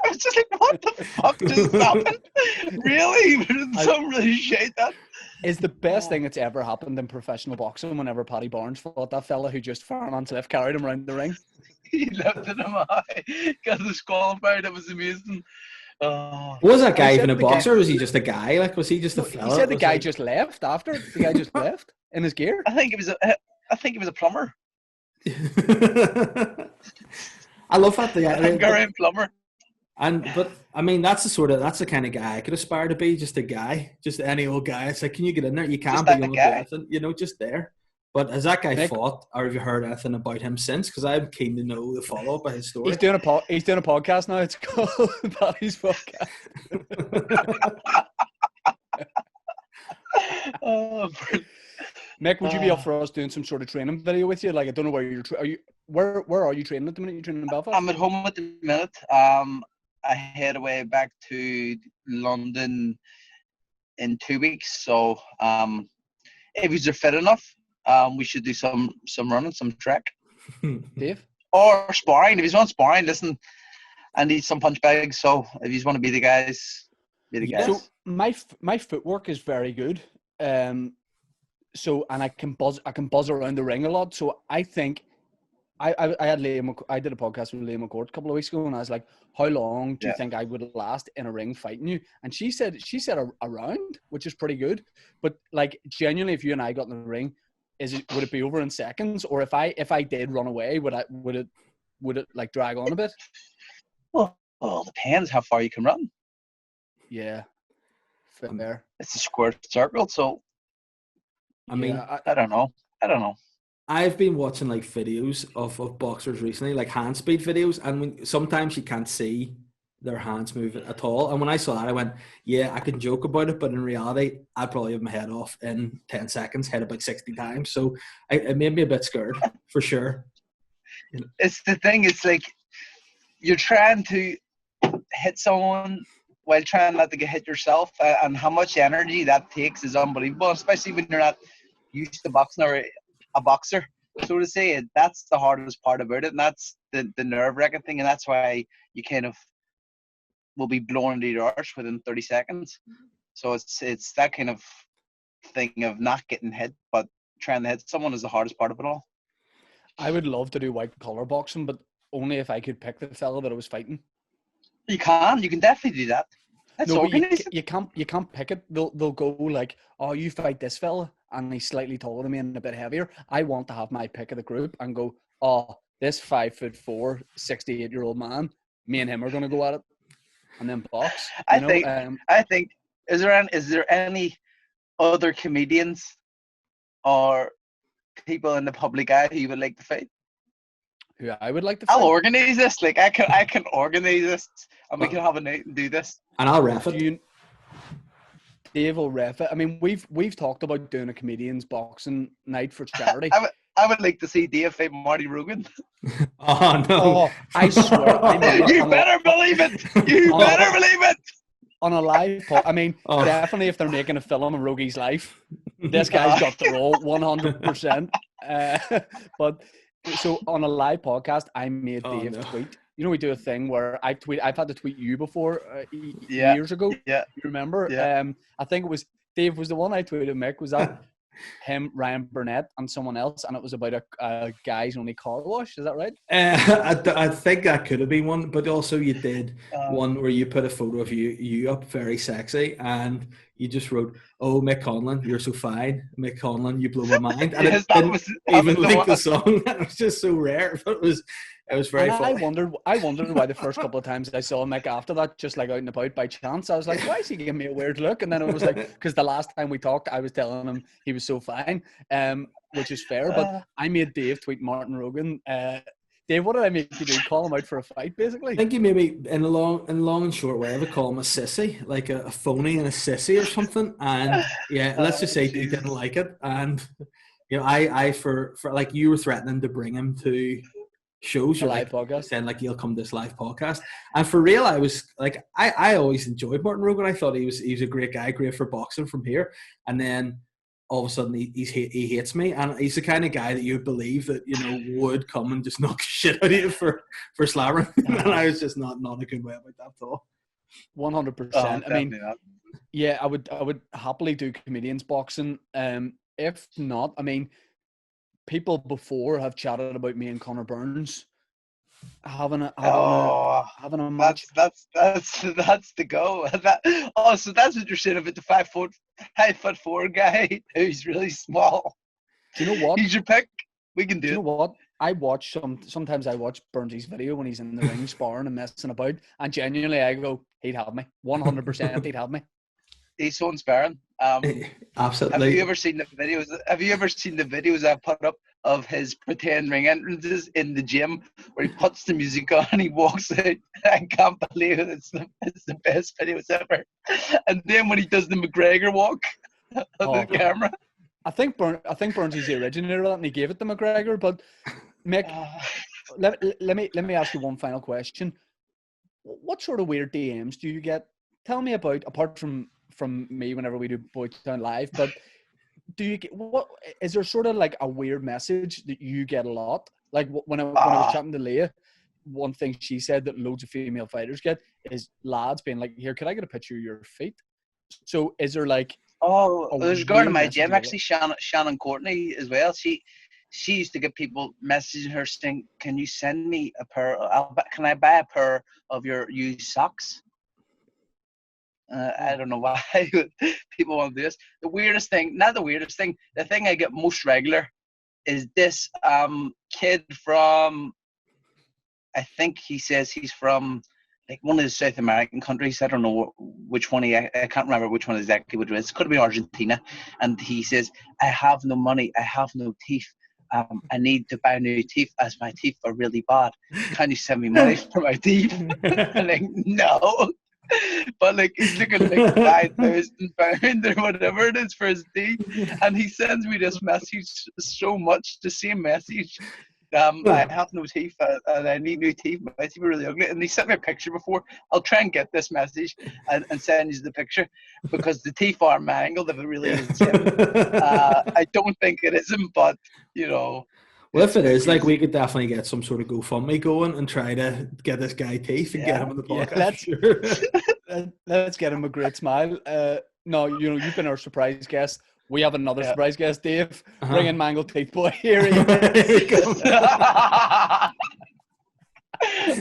was just like, "What the fuck just happened?" Really? Some really shit that. Is the best thing that's ever happened in professional boxing whenever Paddy Barnes fought that fella who just Farman's left carried him around the ring. He lifted him high, got disqualified. It was amazing. Was that guy even a boxer? Or was he just a guy? Like, was he just a fella? He said the guy just left after. The guy just left in his gear. I think he was a plumber. I love that. The Hungarian plumber. But I mean, that's the kind of guy I could aspire to be. Just a guy, just any old guy. It's like, can you get in there? You can't, but you won't do anything. You know, just there. But has that guy fought, or have you heard anything about him since? Because I'm keen to know the follow up of his story. He's doing a podcast now. It's called Paddy's Podcast. Mick, would you be up for us doing some sort of training video with you? Like, I don't know where are you training at the minute? You're training in Belfast? I'm at home at the minute. I head away back to London in 2 weeks. So if you're fit enough, we should do some running, some track. Dave? Or sparring. If he's on sparring, listen, I need some punch bags. So if you want to be the guys, be the guys. So my footwork is very good. So and I can buzz around the ring a lot. So I think I had Liam. I did a podcast with Liam McCord a couple of weeks ago, and I was like, "How long do you think I would last in a ring fighting you?" And she said a round, which is pretty good. But like genuinely, if you and I got in the ring, would it be over in seconds? Or if I did run away, would it like drag on a bit? Well, depends how far you can run. Yeah, fair. It's a square circle, so. I mean, I don't know. I've been watching like videos of boxers recently, like hand speed videos, and sometimes you can't see their hands moving at all. And when I saw that, I went, "Yeah, I can joke about it, but in reality, I'd probably have my head off in 10 seconds, head about 60 times." So it made me a bit scared, for sure. It's the thing. It's like you're trying to hit someone while trying not to get hit yourself, and how much energy that takes is unbelievable, especially when you're not used to boxing or a boxer. So to say, that's the hardest part about it, and that's the nerve-wracking thing, and that's why you kind of will be blown into your arch within 30 seconds. So it's that kind of thing of not getting hit, but trying to hit someone is the hardest part of it all. I would love to do white collar boxing, but only if I could pick the fella that I was fighting. You can definitely do that. That's No, but organized. you can't pick it. They'll go like, oh, you fight this fella, and he's slightly taller than me and a bit heavier. I want to have my pick of the group and go, oh, this 5'4", 68-year-old man, me and him are gonna go at it, and then box. I think is there any other comedians or people in the public eye who you would like to fight? Who I would like to fight? I'll organize this. Like I can organize this, and we can have a night and do this. And I'll ref it. Dave will ref it. I mean, we've talked about doing a comedians boxing night for charity. I would like to see Dave fight Marty Rogan. Oh no! Oh, I swear! You better believe it. You better believe it. On a live I mean, definitely if they're making a film of Rogi's life, this guy's got the role 100%. But so on a live podcast, I made Dave tweet. You know, we do a thing where I've had to tweet you before years ago. Yeah. You remember? Yeah. I think it was Dave was the one I tweeted. Mick, was that him, Ryan Burnett, and someone else, and it was about a guy's only car wash. Is that right? I think that could have been one, but also you did one where you put a photo of you up, very sexy, and you just wrote, "Oh, Mick Conlon, you're so fine, Mick Conlon, you blow my mind," and yes, it didn't even link the song. It was just so rare, but it was very funny. I wondered why the first couple of times I saw Mick after that, just like out and about by chance, I was like, why is he giving me a weird look? And then it was like, because the last time we talked, I was telling him he was so fine, which is fair. But I made Dave tweet Martin Rogan. Dave, what did I make you do? Call him out for a fight, basically? I think you maybe, in a long and short way, I would call him a sissy, like a phony and a sissy or something. And yeah, let's just say he didn't like it. And you know, I for like you were threatening to bring him to shows, you're live like podcast, saying like you'll come to this live podcast. And for real, I was like, I always enjoyed Martin Rogan. I thought he was a great guy, great for boxing from here. And then all of a sudden he hates me, and he's the kind of guy that you would believe that, you know, would come and just knock shit out of you for slamming. And I was just not a good way about that at all. 100%. I mean, yeah, I would happily do comedians boxing. If not, I mean, people before have chatted about me and Connor Burns having a match. That's the go. So that's what you're saying about the 5'4" guy who's really small. Do you know what? He's your pick. We can do it. You know what? I watch sometimes I watch Burns' video when he's in the ring sparring and messing about, and genuinely I go, he'd have me. 100% he'd have me. He's so inspiring. Absolutely. Have you ever seen the videos I put up of his pretend ring entrances in the gym where he puts the music on and he walks out? I can't believe it. It's the best videos ever. And then when he does the McGregor walk on the camera. I think Burns is the originator of that, and he gave it to McGregor. But Mick, let me ask you one final question. What sort of weird DMs do you get? Tell me about, apart from me whenever we do Boyzone Live, but do you get, what is there sort of like a weird message that you get a lot? Like when I was chatting to Leah, one thing she said that loads of female fighters get is lads being like, here, could I get a picture of your feet? So is there like, there's a girl in my gym, actually, Shannon Courtney as well. She used to get people messaging her saying, can you send me a pair, can I buy a pair of your used socks? I don't know why people want to do this. The thing I get most regular is this kid from, I think he says he's from like one of the South American countries. I don't know which one I can't remember which one exactly which it is. It could have been Argentina. And he says, I have no money, I have no teeth. I need to buy new teeth as my teeth are really bad. Can you send me money for my teeth? I'm like, no. But like he's looking like £5,000 or whatever it is for his teeth, and he sends me this message so much, the same message I have no teeth and I need new teeth. My teeth are really ugly. And they sent me a picture before. I'll try and get this message and send you the picture because the teeth are mangled if it really is Tim. I don't think it isn't, but you know. Well, if it is, like, we could definitely get some sort of GoFundMe going and try to get this guy teeth and get him on the podcast. Let's get him a great smile. No, you know, you've been our surprise guest. We have another surprise guest, Dave. Bring in Mangled Teeth Boy. Here he is.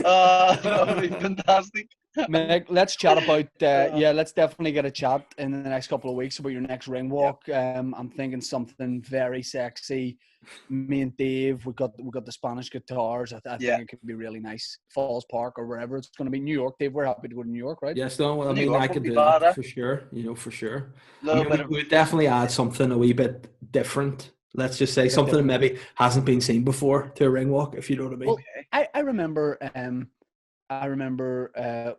That would be fantastic. Meg, let's chat about let's definitely get a chat in the next couple of weeks about your next ring walk. I'm thinking something very sexy. Me and Dave, we got the Spanish guitars. I think it could be really nice. Falls Park or wherever it's going to be. New York, Dave. We're happy to go to New York, right? Yes, no. I mean, I could do that for sure. You know, for sure. We'd definitely add something a wee bit different. Let's just say something that maybe hasn't been seen before to a ring walk, if you know what I mean. Well, I remember.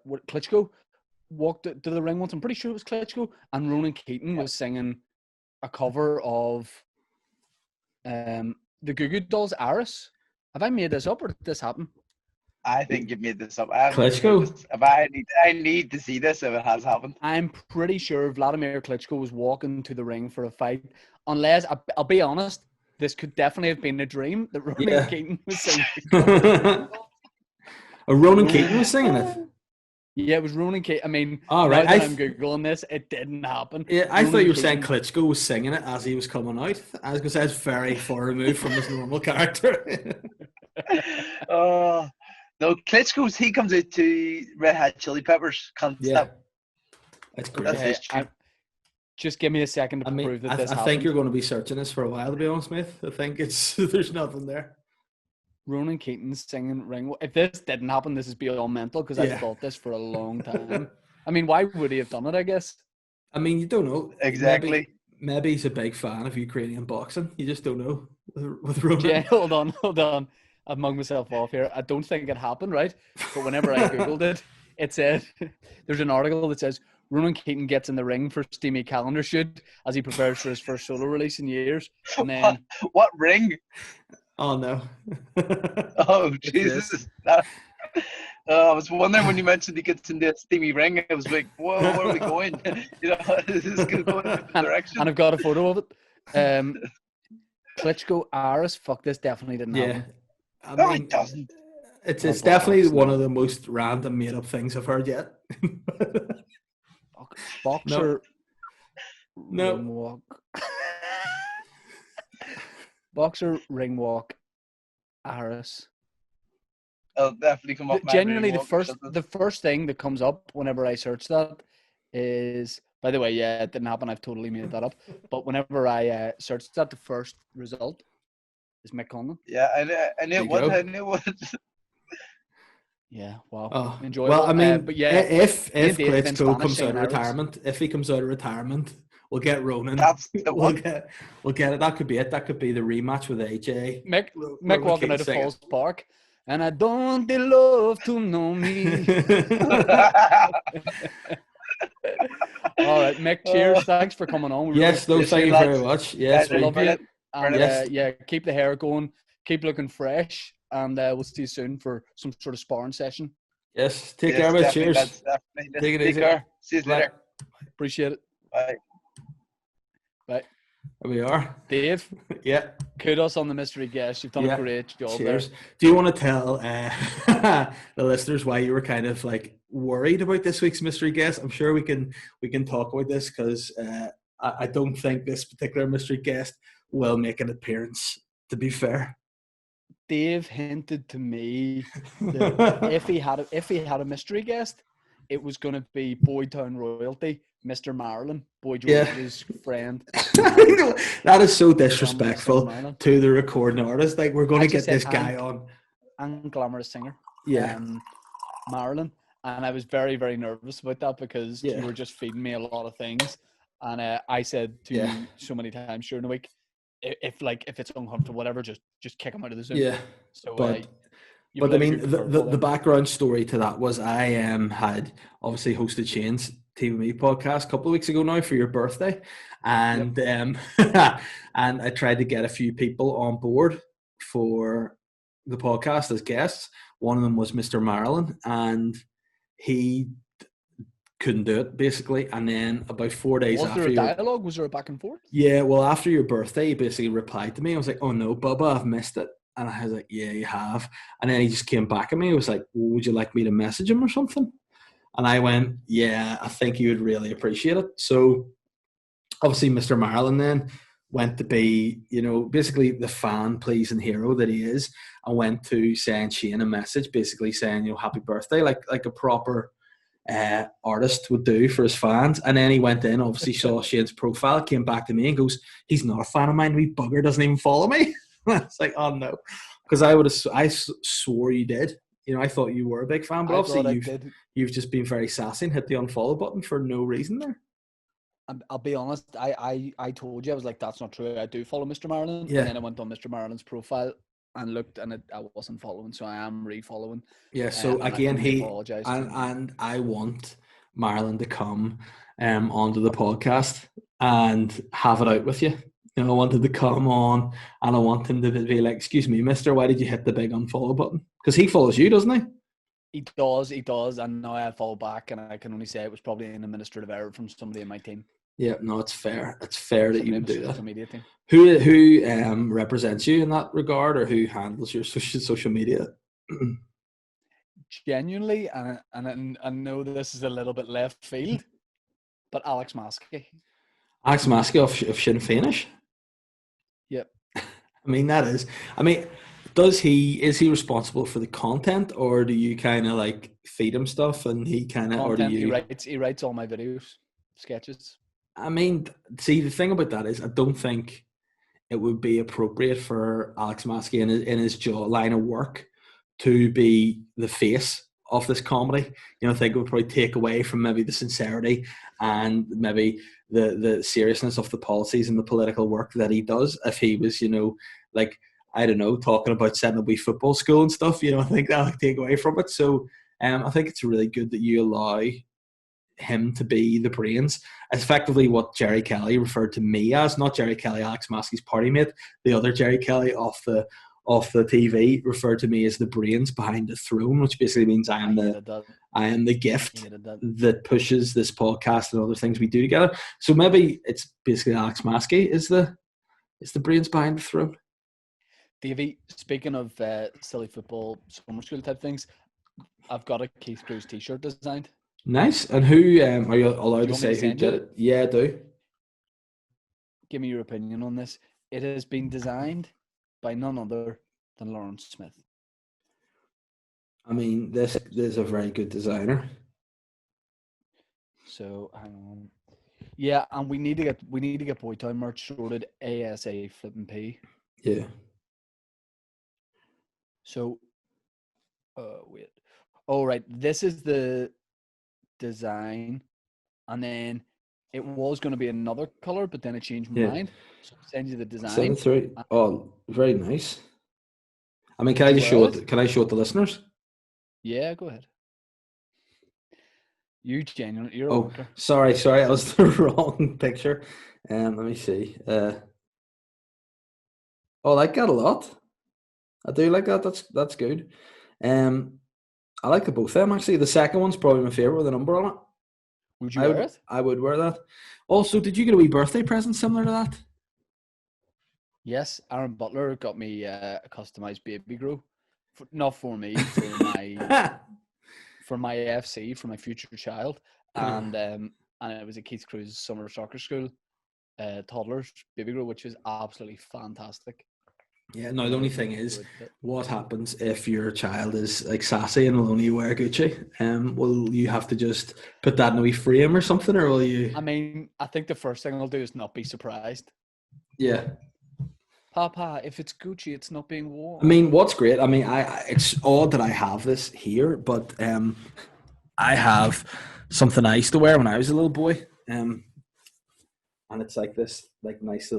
What Klitschko walked to the ring once. I'm pretty sure it was Klitschko, and Ronan Keating was singing a cover of the Goo Goo Dolls' "Aris." Have I made this up, or did this happen? I think you made this up. Klitschko. I need to see this if it has happened. I'm pretty sure Vladimir Klitschko was walking to the ring for a fight. Unless I'll be honest, this could definitely have been a dream that Ronan Keating was singing. Ronan Keating was singing it. Yeah, it was Ronan Keating. I mean, right. now that I'm Googling this, it didn't happen. Yeah, I thought you were saying Klitschko was singing it as he was coming out. I was going to say it's very far removed from his normal character. No, Klitschko's, he comes out to Red Hot Chili Peppers. Can't stop. That's great. That's his tune. Just give me a second to prove that this happened. I think you're going to be searching this for a while, to be honest, mate. I think there's nothing there. Ronan Keating singing ring. If this didn't happen, this is beyond mental because I've thought this for a long time. I mean, why would he have done it, I guess? I mean, you don't know. Exactly. Maybe he's a big fan of Ukrainian boxing. You just don't know with Ronan. Yeah, hold on. I've mugged myself off here. I don't think it happened, right? But whenever I Googled it, it said, there's an article that says, Ronan Keating gets in the ring for steamy calendar shoot as he prepares for his first solo release in years. And then, what ring? Oh no! Oh Jesus! I was wondering when you mentioned he gets in the steamy ring. I was like, "Whoa, where are we going? You know, is this going to go in a different direction?" And I've got a photo of it. Klitschko, Aris. Fuck, this definitely didn't happen. No, it doesn't. It's definitely one of the most random made up things I've heard yet. Boxer. No. Ring walk. Boxer ring walk. Aris. I'll definitely come up. Genuinely, the first thing that comes up whenever I search that is. By the way, yeah, it didn't happen. I've totally made that up. But whenever I searched that, the first result is Mick Conlon. Yeah, I knew what. I knew what. Yeah, wow. Oh, enjoyable. Well, I mean, but yeah, if Klitschko comes out of retirement, if he comes out of retirement, we'll get Ronan. That's the one. We'll get it. That could be it. That could be the rematch with AJ. Mick walking out of Falls Park, and I don't love to know me. All right, Mick. Cheers. Thanks for coming on. Thank you very much. Yes, we love it. And keep the hair going. Keep looking fresh. And we'll see you soon for some sort of sparring session. Yes, take care, mate. Cheers. Take it easy. See you later. Appreciate it. Bye. Bye. Here we are. Dave. Yeah. Kudos on the mystery guest. You've done a great job. Cheers. There. Do you want to tell the listeners why you were kind of like worried about this week's mystery guest? I'm sure we can talk about this because I don't think this particular mystery guest will make an appearance, to be fair. Dave hinted to me that if he had a mystery guest, it was going to be Boytown royalty, Mr. Marilyn, Boy George's friend. That is so disrespectful to the recording artist. Like, we're going to get this guy on. And glamorous singer. Yeah. Marilyn. And I was very, very nervous about that because you were just feeding me a lot of things. And I said to you so many times during the week, if it's uncomfortable, whatever, just kick him out of the Zoom. Yeah. So, but I mean, the background story to that was I had obviously hosted Shane's TV podcast a couple of weeks ago now for your birthday, and and I tried to get a few people on board for the podcast as guests. One of them was Mr. Marilyn, and he couldn't do it basically. And then about 4 days Was after there a dialogue? Was there a back and forth? Yeah, well, after your birthday, he basically replied to me. I was like, "Oh no, Bubba, I've missed it." And I was like, "Yeah, you have." And then he just came back at me. He was like, well, "Would you like me to message him or something?" And I went, "Yeah, I think he would really appreciate it." So obviously, Mr. Marilyn then went to be, basically the fan pleasing hero that he is, and went to send Shane a message, basically saying, "Happy birthday," like a proper artist would do for his fans. And then he went in, obviously saw Shane's profile, came back to me and goes, "He's not a fan of mine. Wee bugger doesn't even follow me." It's like, oh no, because I swore you did. I thought you were a big fan, but obviously you've just been very sassy and hit the unfollow button for no reason there. I'll be honest, I told you, I was like, that's not true. I do follow Mr. Marilyn. Yeah. And then I went on Mr. Marilyn's profile and looked, and I wasn't following, so I am re-following. Yeah, so again, I want Marilyn to come onto the podcast and have it out with you. I wanted to come on, and I want him to be like, "Excuse me, mister, why did you hit the big unfollow button?" Because he follows you, doesn't he? He does, and now I follow back, and I can only say it was probably an administrative error from somebody in my team. Yeah, no, it's fair. It's fair that you would do that. Media team. Who represents you in that regard, or who handles your social media? Genuinely, and I know this is a little bit left field, but Alex Maskey. Alex Maskey of Sinn Féinish? Yep. Is he responsible for the content, or do you kind of like feed him stuff and he kind of, or do you? He writes all my videos, sketches. See, the thing about that is, I don't think it would be appropriate for Alex Maskey in his line of work to be the face of this comedy. I think it would probably take away from maybe the sincerity and maybe the seriousness of the policies and the political work that he does if he was, like, I don't know, talking about setting up a football school and stuff. I think that would take away from it. So I think it's really good that you allow him to be the brains. It's effectively what Jerry Kelly referred to me as, not Jerry Kelly, Alex Maskey's party mate. The other Jerry Kelly off the TV referred to me as the brains behind the throne, which basically means I am the gift that pushes this podcast and other things we do together. So maybe it's basically Alex Maskey is the brains behind the throne. Davey, speaking of silly football summer school type things, I've got a Keith Cruz t-shirt designed. Nice. And who are you allowed to say who did it? Yeah, I do. Give me your opinion on this. It has been designed by none other than Lawrence Smith. This is a very good designer. So hang on. Yeah, and we need to get Boyzone merch sorted ASA flipping P. Yeah. So, wait. Oh, right. This is the design, and then it was going to be another color, but then it changed my mind. So I'll send you the design. Send it through. Oh, very nice. Can I just show it? Can I show it to listeners? Yeah, go ahead. You're a worker. Sorry, that was the wrong picture. Let me see. I like that a lot. I do like that. That's good. I like the both of them actually. The second one's probably my favorite with a number on it. Would you wear it? I would wear that. Also, did you get a wee birthday present similar to that? Yes, Aaron Butler got me a customized baby grow. Not for me, for my for my FC, for my future child, and it was a Keith Cruz summer soccer school toddlers baby grow, which is absolutely fantastic. Yeah, no, the only thing is, what happens if your child is like sassy and will only wear Gucci? Will you have to just put that in a wee frame or something, or will you? I think the first thing I'll do is not be surprised. Yeah. Papa, if it's Gucci, it's not being worn. What's great, it's odd that I have this here, but I have something I used to wear when I was a little boy, and it's like this, like nice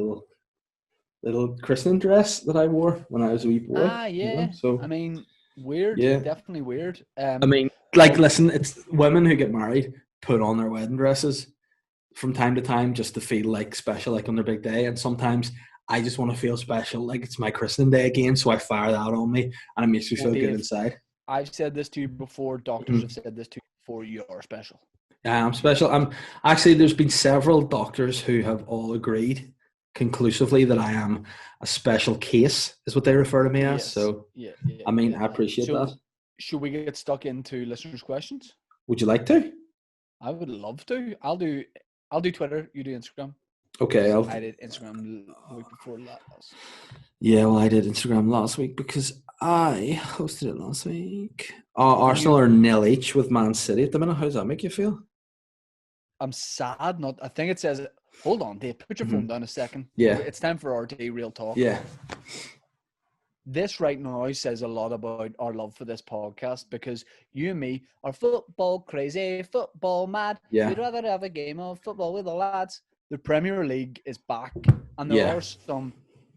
little christening dress that I wore when I was a wee boy. Yeah. So weird. Yeah, definitely weird. Listen, it's women who get married put on their wedding dresses from time to time just to feel like special, like on their big day, and sometimes I just want to feel special, like it's my christening day again. So I fire that on me, and it makes me feel good inside. I've said this to you before. Doctors have said this to you before. You are special. Yeah, I'm special. I'm actually. There's been several doctors who have all agreed conclusively that I am a special case, is what they refer to me as. So, I mean, I appreciate that. Should we get stuck into listeners' questions? Would you like to? I would love to. I'll do Twitter. You do Instagram. Okay. I did Instagram the week before last. Yeah, well, I did Instagram last week because I hosted it last week. Arsenal are 0 each with Man City at the minute. How does that make you feel? I'm sad. I think it says. Hold on, Dave. Put your phone down a second. Yeah. It's time for RT Real Talk. Yeah. This right now says a lot about our love for this podcast because you and me are football crazy, football mad. Yeah. We'd rather have a game of football with the lads. The Premier League is back, and there are some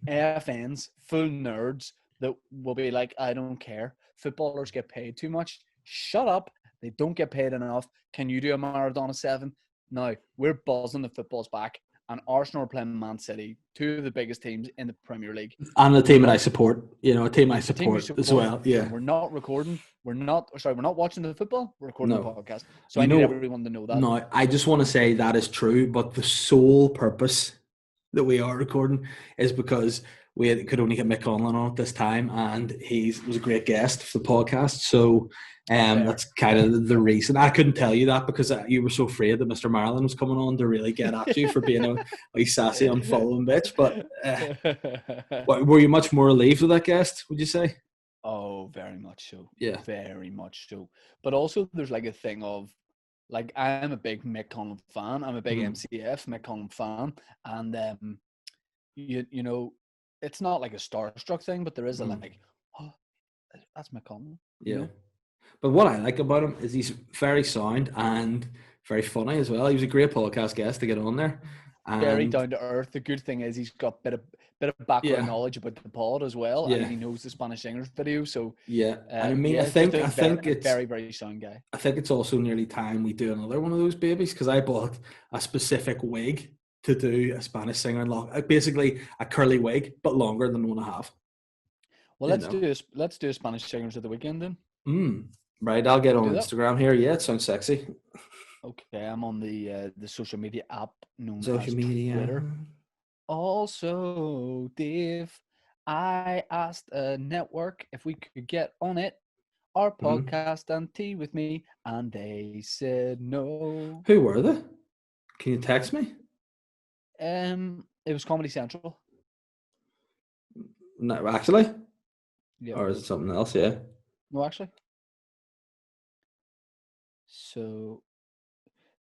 AFNs, full nerds, that will be like, I don't care. Footballers get paid too much. Shut up. They don't get paid enough. Can you do a marathon of 7? No, we're buzzing the football's back, and Arsenal are playing Man City, 2 of the biggest teams in the Premier League. And the team that I support, a team I support as well. Yeah. We're not recording. We're not watching the football. We're recording the podcast. So I need everyone to know that. No, I just want to say that is true, but the sole purpose that we are recording is because we could only get Mick Conlon on at this time, and he was a great guest for the podcast. So that's kind of the reason. I couldn't tell you that because you were so afraid that Mr. Marilyn was coming on to really get at you for being a sassy, unfollowing bitch. But were you much more relieved with that guest, would you say? Oh, very much so. Yeah. Very much so. But also there's like a thing of, like, I'm a big Mick Conlon fan. I'm a big MCF Mick Conlon fan. And, you know, it's not like a starstruck thing, but there is a like, oh, that's Mick Conlon. Yeah. You know? But what I like about him is he's very sound and very funny as well. He was a great podcast guest to get on there. And very down to earth. The good thing is he's got a bit of background knowledge about the pod as well, and he knows the Spanish Singers video. So I mean, I think it's very, very sound guy. I think it's also nearly time we do another one of those babies, because I bought a specific wig to do a Spanish singer and basically a curly wig, but longer than 1.5. Well, let's do a Spanish Singers at the weekend then. Right, I'll get on Instagram here. Yeah, it sounds sexy. Okay, I'm on the social media app known as Twitter. Also, Dave, I asked a network if we could get on it, our podcast and tea with me, and they said no. Who were they? Can you text me? It was Comedy Central. No, actually? Yeah. Or is it something else? Yeah. No, actually. So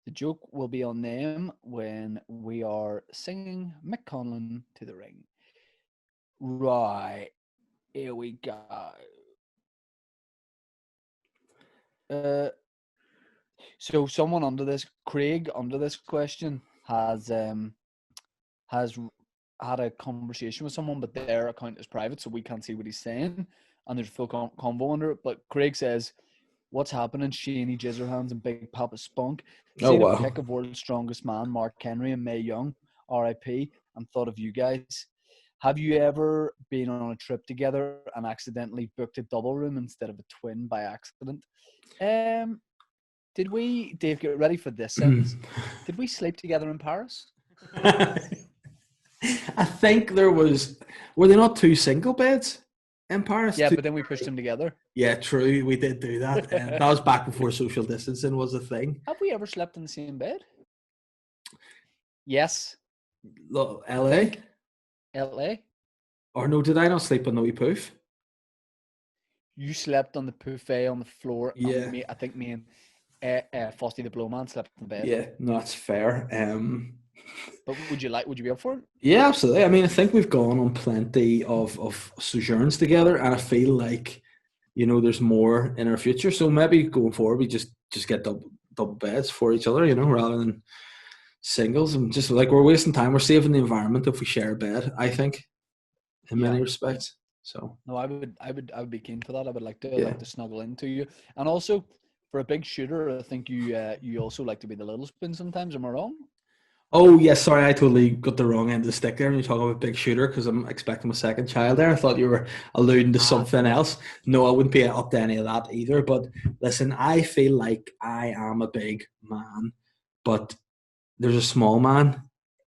the joke will be on them when we are singing Mick Conlon to the ring. Right. Here we go. So someone under this, Craig, under this question has had a conversation with someone, but their account is private, so we can't see what he's saying, and there's full convo under it. But Craig says, "What's happening, Shaney Jizzerhands and Big Papa Spunk? Seen a pic of World's Strongest Man, Mark Henry and Mae Young, R.I.P., and thought of you guys. Have you ever been on a trip together and accidentally booked a double room instead of a twin by accident? Did we, Dave, get ready for this sentence? Did we sleep together in Paris?" I think were they not 2 single beds in Paris? Yeah, but then we pushed them together. Yeah, true. We did do that. That was back before social distancing was a thing. Have we ever slept in the same bed? Yes. LA? Or no, did I not sleep on the wee poof? You slept on the buffet on the floor. Yeah. I think me and Frosty the Blowman slept in the bed. Yeah, no, that's fair. But would you be up for it? Yeah, absolutely. I mean, I think we've gone on plenty of sojourns together, and I feel like, there's more in our future. So maybe going forward, we just get double beds for each other, rather than singles. And just like, we're wasting time. We're saving the environment if we share a bed, I think, in many respects. So no, I would be keen for that. I would like to snuggle into you, and also for a big shooter, I think you also like to be the little spoon sometimes. Am I wrong? Oh, yes, sorry, I totally got the wrong end of the stick there when you talk about big shooter because I'm expecting my second child there. I thought you were alluding to something No. else. No, I wouldn't be up to any of that either. But listen, I feel like I am a big man, but there's a small man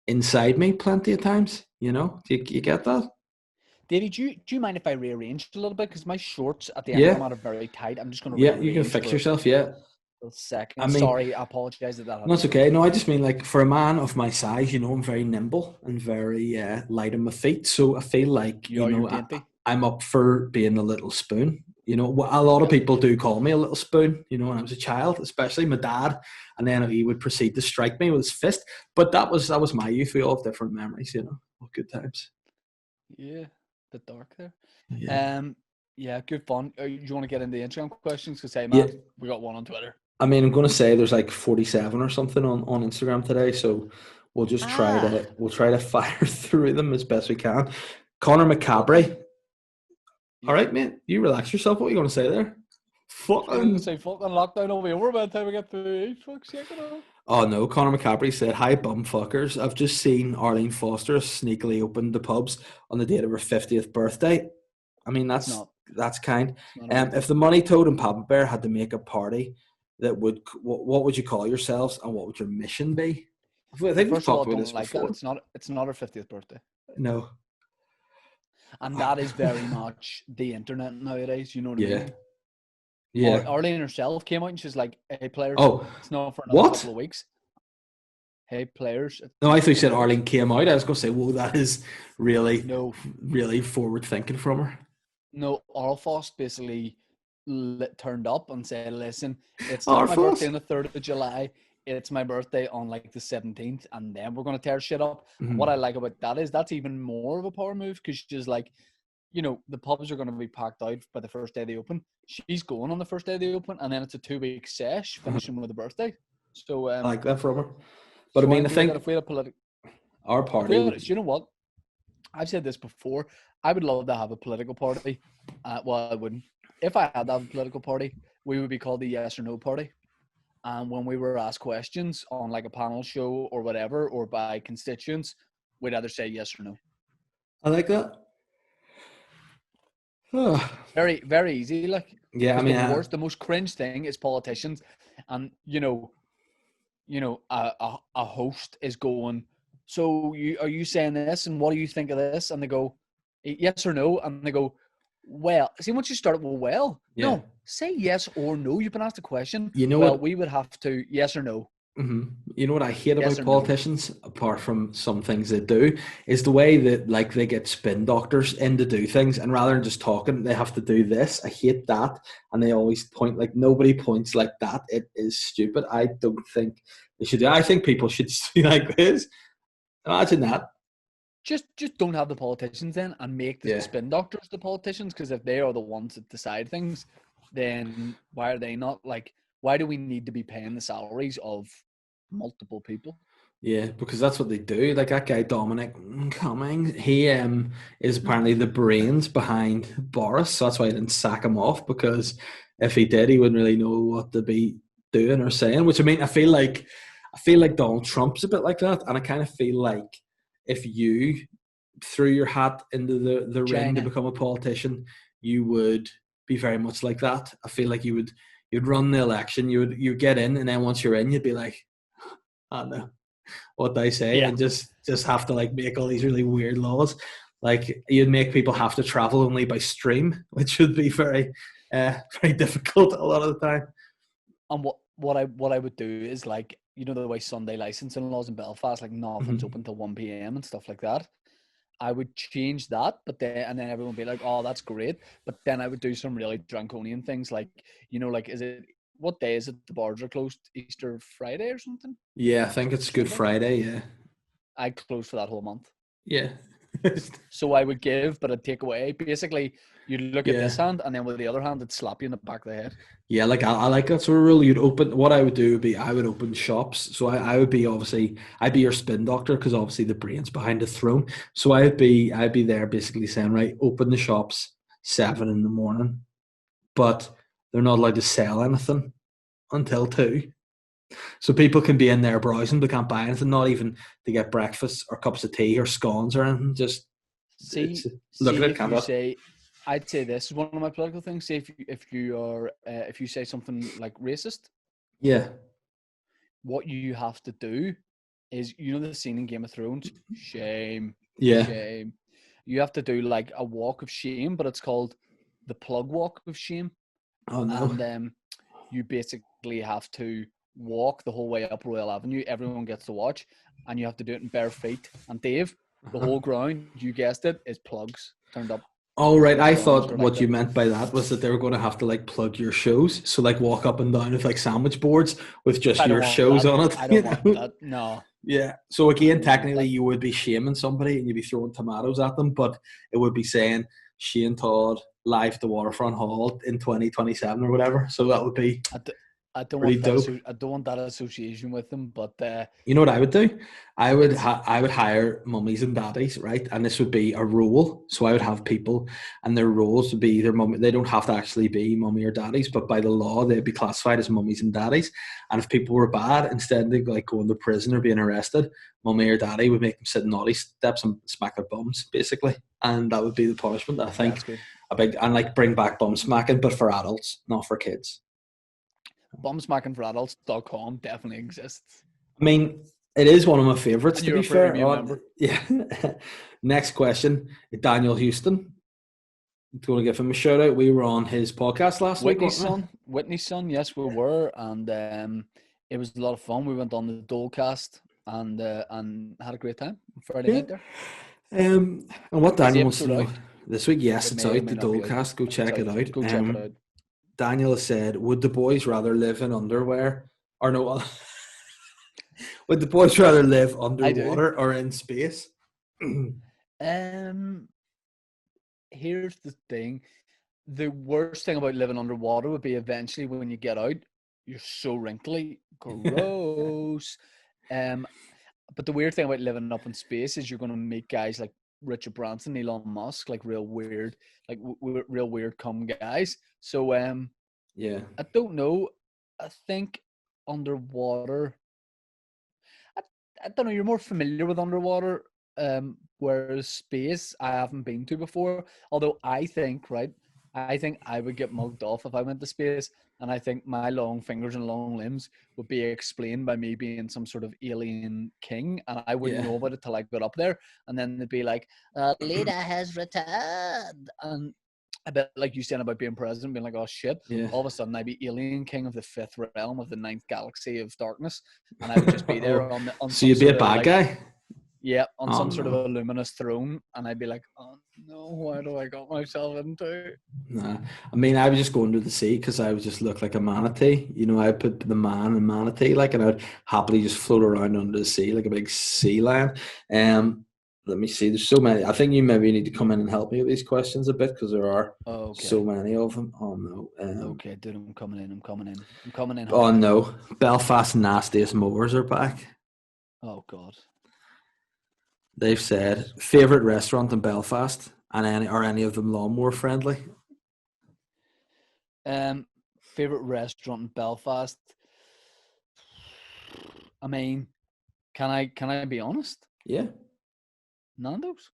inside me plenty of times. You get that? Davey, do you mind if I rearrange a little bit? Because my shorts at the end of them Yeah, are very tight. I'm just going to yeah, you can rearrange fix for yourself. Yeah, a I second. mean, Sorry, I apologize that had no, to it's happen. okay. No, I just mean like for a man of my size, I'm very nimble and very light on my feet. So I feel like, You're dainty. I'm up for being a little spoon. A lot of people do call me a little spoon, when I was a child, especially my dad. And then he would proceed to strike me with his fist. But that was my youth. We all have different memories, of good times. Yeah, bit dark there. Yeah. Um, yeah, good fun. Do you want to get into the Instagram questions? Because hey, Yeah. man, we got one on Twitter. I mean, I'm going to say there's like 47 or something on Instagram today, so we'll try to fire through them as best we can. Connor McCabre. All right, mate. You relax yourself. What are you going to say there? I was going to Fucking. say fucking lockdown will be over by the time we get to fuck's sake, Oh no, Connor McCabre said, "Hi, bum fuckers. I've just seen Arlene Foster sneakily open the pubs on the date of her 50th birthday. I mean, It's that's kind. not a big If deal. the Money Toad and Papa Bear had to make a party, what would you call yourselves, and what would your mission be? I think we've First of all, talked I about don't this like that. before. It's not her 50th birthday. No. And that is very much the internet nowadays, you know what I Yeah. mean? Yeah. Arlene herself came out and she's like, hey, players, Oh, it's not for another what? couple of weeks. Hey, players. No, I thought you said players. Arlene came out. I was going to say, whoa, that is really, No, really forward thinking from her. no, Orlfoss basically turned up and said, listen, it's not my birthday Arfos. on the 3rd of July. It's my birthday on like the 17th, and then we're going to tear shit up. And what I like about that is that's even more of a power move because she's like, the pubs are going to be packed out by the first day they open. She's going on the first day they open, and then it's a 2-week sesh finishing with a birthday. So, I like that from her. But I so I mean, I feel that think if we had a political, our if we party had, would. you know what? I've said this before. I would love to have a political party. Well, I wouldn't. If I had to have a political party, we would be called the Yes or No Party. And when we were asked questions on like a panel show or whatever, or by constituents, we'd either say yes or no. I like that. Very, very easy. Like, Yeah, I because mean, the most cringe thing is politicians, and a host is going, so are you saying this, and what do you think of this? And they go, yes or no, and they go, well, see, once you start with well, yeah. no, say yes or no. You've been asked a question. You know Well, what? we would have to yes or no. You know what I hate Yes about or no. politicians, apart from some things they do, is the way that like they get spin doctors in to do things, and rather than just talking, they have to do this. I hate that, and they always point like nobody points like that. It is stupid. I don't think they should. I think people should be like this. Imagine that. Just don't have the politicians then, and make the Yeah. spin doctors the politicians, because if they are the ones that decide things, then why are they not like? Why do we need to be paying the salaries of multiple people? Yeah, because that's what they do. Like that guy Dominic Cummings, he is apparently the brains behind Boris. So that's why I didn't sack him off, because if he did, he wouldn't really know what to be doing or saying. Which I mean, I feel like Donald Trump's a bit like that, and I kind of feel like if you threw your hat into the ring to China. become a politician, you would be very much like that. I feel like you'd run the election, you'd get in, and then once you're in, you'd be like, I don't know what they say, Yeah. and just have to like make all these really weird laws. Like you'd make people have to travel only by stream, which would be very very difficult a lot of the time. And what I would do is, like, the way Sunday licensing laws in Belfast, like nothing's open till 1 p.m. and stuff like that. I would change that, but then everyone would be like, "Oh, that's great." But then I would do some really draconian things, like, like, what day is it? The bars are closed. Easter Friday or something. Yeah, I think it's Good Sunday. Friday. Yeah, I close for that whole month. yeah. So I would give, but I'd take away. Basically, you'd look at Yeah. this hand, and then with the other hand, it'd slap you in the back of the head. Yeah, like I like that sort of rule. You'd open. What I would do would be I would open shops. So I would be obviously I'd be your spin doctor, because obviously the brains behind the throne. So I'd be there basically saying, right, open the shops 7 in the morning, but they're not allowed to sell anything until 2. So people can be in there browsing, they can't buy anything, not even to get breakfast or cups of tea or scones or anything. Just See, look at it, if can't you it? say, I'd say this is one of my political things. Say if you say something like racist, Yeah. what you have to do is, you know, the scene in Game of Thrones, shame, Yeah. shame. You have to do like a walk of shame, but it's called the plug walk of shame. Oh no. And you basically have to walk the whole way up Royal Avenue. Everyone gets to watch, and you have to do it in bare feet. And Dave, the whole ground, you guessed it, is plugs turned up. Oh right, I thought Like what you meant by that was that they were going to have to like plug your shows, so like walk up and down with like sandwich boards with just your shows that. on it. I don't want that. No. Yeah. So again, technically, that. you would be shaming somebody and you'd be throwing tomatoes at them, but it would be saying Shane Todd live at the Waterfront Hall in 2027 or whatever. So that would be I don't pretty want dope. that. I don't want that association with them. But you know what I would do? I would hire mummies and daddies, right? And this would be a role. So I would have people, and their roles would be either mummy. They don't have to actually be mummy or daddies, but by the law, they'd be classified as mummies and daddies. And if people were bad, instead of like going to prison or being arrested, mummy or daddy would make them sit in naughty steps and smack their bums, basically. And that would be the punishment. I think and like bring back bum smacking, but for adults, not for kids. Bumsmackingforadults.com definitely exists. I mean, it is one of my favorites, to be fair. Yeah. Next question, Daniel Houston. Do you want to give him a shout out? We were on his podcast last week. Whitney's son, yes, we were, and it was a lot of fun. We went on the Dolecast and had a great time Friday night there. And what Daniel wants to know out? This week, yes, it's out, the Dolecast. Go check it out. Go check it out. Daniel has said, would the boys rather live in underwear or no? Would the boys rather live underwater or in space? Here's the thing. The worst thing about living underwater would be eventually when you get out, you're so wrinkly. Gross. But the weird thing about living up in space is you're going to meet guys like Richard Branson, Elon Musk, like real weird cum guys. So yeah, I don't know. I think underwater. I don't know. You're more familiar with underwater, whereas space I haven't been to before. Although I think I would get mugged off if I went to space, and I think my long fingers and long limbs would be explained by me being some sort of alien king, and I wouldn't know about it till I got up there, and then they'd be like, "Leader has returned," and a bit like you saying about being president, being like, "Oh shit!" Yeah. All of a sudden, I'd be alien king of the fifth realm of the ninth galaxy of darkness, and I would just be there on. So you'd be a bad guy. Yeah, on some sort of a luminous throne, and I'd be like, "Oh no, why do I got myself into?" Nah, I mean, I would just go under the sea because I would just look like a manatee. You know, I put the man and manatee, like, and I'd happily just float around under the sea like a big sea lion. Let me see. There's so many. I think you maybe need to come in and help me with these questions a bit because there are so many of them. Oh no. Okay, dude, I'm coming in. Oh no, Belfast's nastiest mowers are back. Oh god. They've said favorite restaurant in Belfast, and any of them lawnmower friendly? Favorite restaurant in Belfast. I mean, can I be honest? Yeah. Nando's,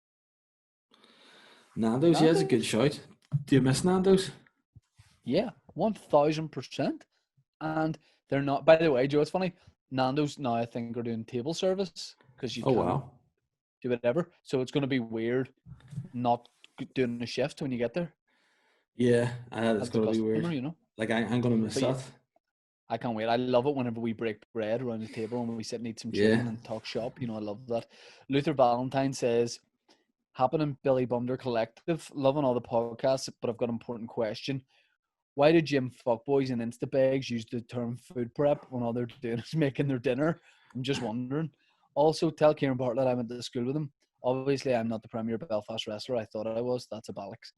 yeah, is a good shout. Do you miss Nando's? Yeah, 1000%. And they're not. By the way, Joe, it's funny. Nando's now I think are doing table service because you can do whatever. So it's going to be weird not doing a shift when you get there. Yeah, it's going to be weird. You know, like I'm going to miss that. Yeah, I can't wait. I love it whenever we break bread around the table and we sit and eat some chicken and talk shop. You know, I love that. Luther Valentine says, happening Billy Bunder Collective, loving all the podcasts, but I've got an important question. Why do gym fuckboys and Instabags use the term food prep when all they're doing is making their dinner? I'm just wondering. Also, tell Kieran Bartlett I went to school with him. Obviously, I'm not the premier Belfast wrestler. I thought I was. That's a bollocks.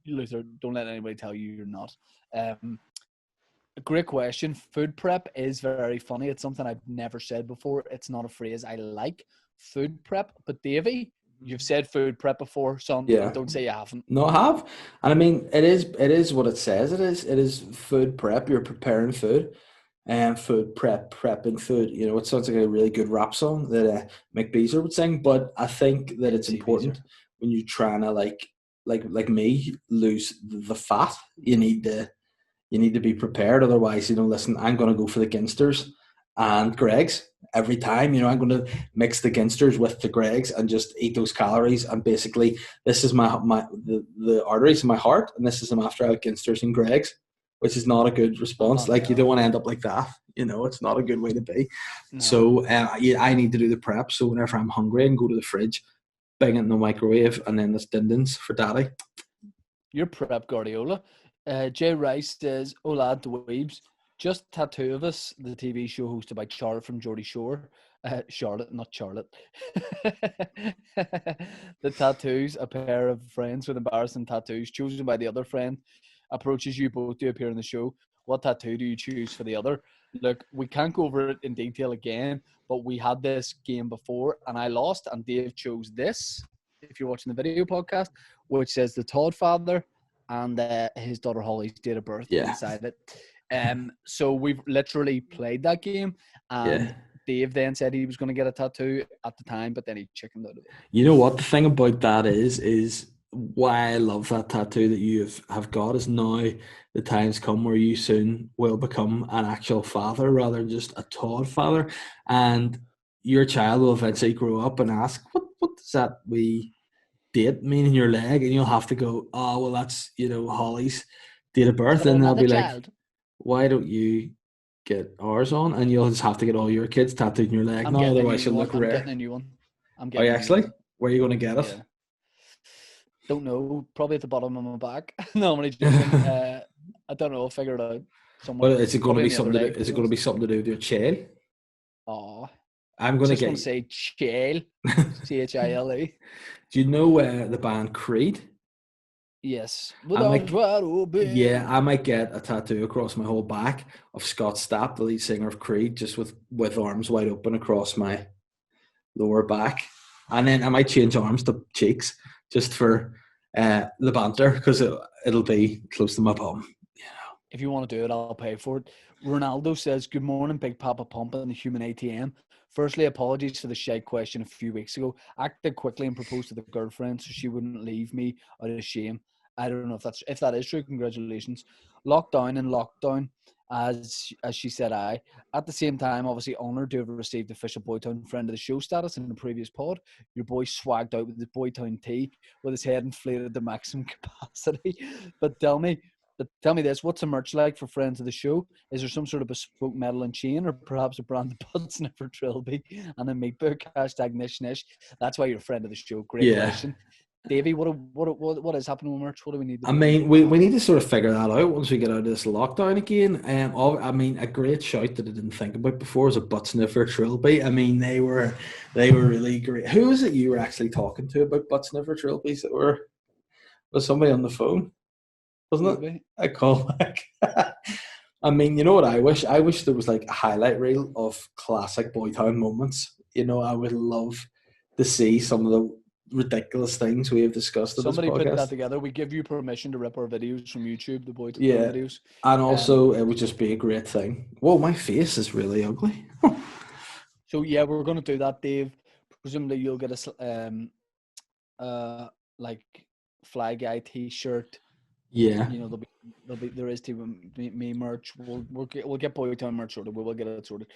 Luther, don't let anybody tell you you're not. A great question. Food prep is very funny. It's something I've never said before. It's not a phrase I like. Food prep. But Davey, you've said food prep before, son. Yeah. Don't say you haven't. No, I have. And I mean, it is what it says. It is food prep. You're preparing food. food prepping food. You know, it sounds like a really good rap song that Mick Beazer would sing. But I think that it's important when you're trying to like me lose the fat. You need to be prepared. Otherwise, you know, listen, I'm going to go for the Ginsters and Greg's every time. You know, I'm going to mix the Ginsters with the Greg's and just eat those calories. And basically, this is the arteries in my heart, and this is them after I have Ginsters and Greg's, which is not a good response. Like, you don't want to end up like that. You know, it's not a good way to be. No. So I need to do the prep. So whenever I'm hungry, I can go to the fridge, bang it in the microwave, and then there's dindins for daddy. You're prep Guardiola. Jay Rice says, "Hola, dweebs. Just Tattoo of Us, the TV show hosted by Charlotte from Geordie Shore." Charlotte, not Charlotte. The tattoos, a pair of friends with embarrassing tattoos chosen by the other friend, approaches you both to appear in the show. What tattoo do you choose for the other? Look, we can't go over it in detail again, but we had this game before and I lost, and Dave chose this, if you're watching the video podcast, which says the Todd father and his daughter Holly's date of birth inside it. So we've literally played that game, and Dave then said he was going to get a tattoo at the time, but then he chickened out of it. You know what? The thing about that is why I love that tattoo that you have got is now the time's come where you soon will become an actual father rather than just a Todd father, and your child will eventually grow up and ask, what does that wee date mean in your leg? And you'll have to go, oh, well, that's, you know, Holly's date of birth. And they'll be like, why don't you get ours on? And you'll just have to get all your kids tattooed in your leg now, otherwise you'll look rare. I'm getting a new one. Are you actually? Where are you going to get it? Yeah. Don't know. Probably at the bottom of my back. No, I'm only joking. I don't know. I'll figure it out somewhere. Well, is it going to be something to do? Is it going to be something to do with your child? Oh, I'm going to get. Just want to say child. CHILE. Do you know the band Creed? Yes. Yeah, I might get a tattoo across my whole back of Scott Stapp, the lead singer of Creed, just with arms wide open across my lower back, and then I might change arms to cheeks just for the banter, because it'll be close to my bum. You know. If you want to do it, I'll pay for it. Ronaldo says, "Good morning, Big Papa Pump and the Human ATM. Firstly, apologies for the shite question a few weeks ago. Acted quickly and proposed to the girlfriend so she wouldn't leave me out of shame. I don't know if that is true. Congratulations. Lockdown and lockdown, as she said. At the same time, obviously honoured to have received official Boytown friend of the show status in the previous pod. Your boy swagged out with the Boytown tee with his head inflated to maximum capacity. But tell me this, what's the merch like for friends of the show? Is there some sort of bespoke metal and chain, or perhaps a branded butt sniffer trilby and a meat book, #nishnish? That's why you're a friend of the show. Great question. Davey, what is happening with merch? What do we need to do? I mean, we need to sort of figure that out once we get out of this lockdown again. I mean, a great shout that I didn't think about before was a butt sniffer trilby. I mean, they were really great. Who was it you were actually talking to about butt sniffer trilbies? Was somebody on the phone? Wasn't it? I call back. I mean, you know what I wish? I wish there was like a highlight reel of classic Boytown moments. You know, I would love to see some of the ridiculous things we have discussed. Somebody put that together. We give you permission to rip our videos from YouTube, the Boytown videos. And also, it would just be a great thing. Whoa, my face is really ugly. So yeah, we're going to do that, Dave. Presumably, you'll get a like Fly Guy T-shirt. Yeah, you know, there is me merch. We'll get Boytown merch sorted. We will get it sorted.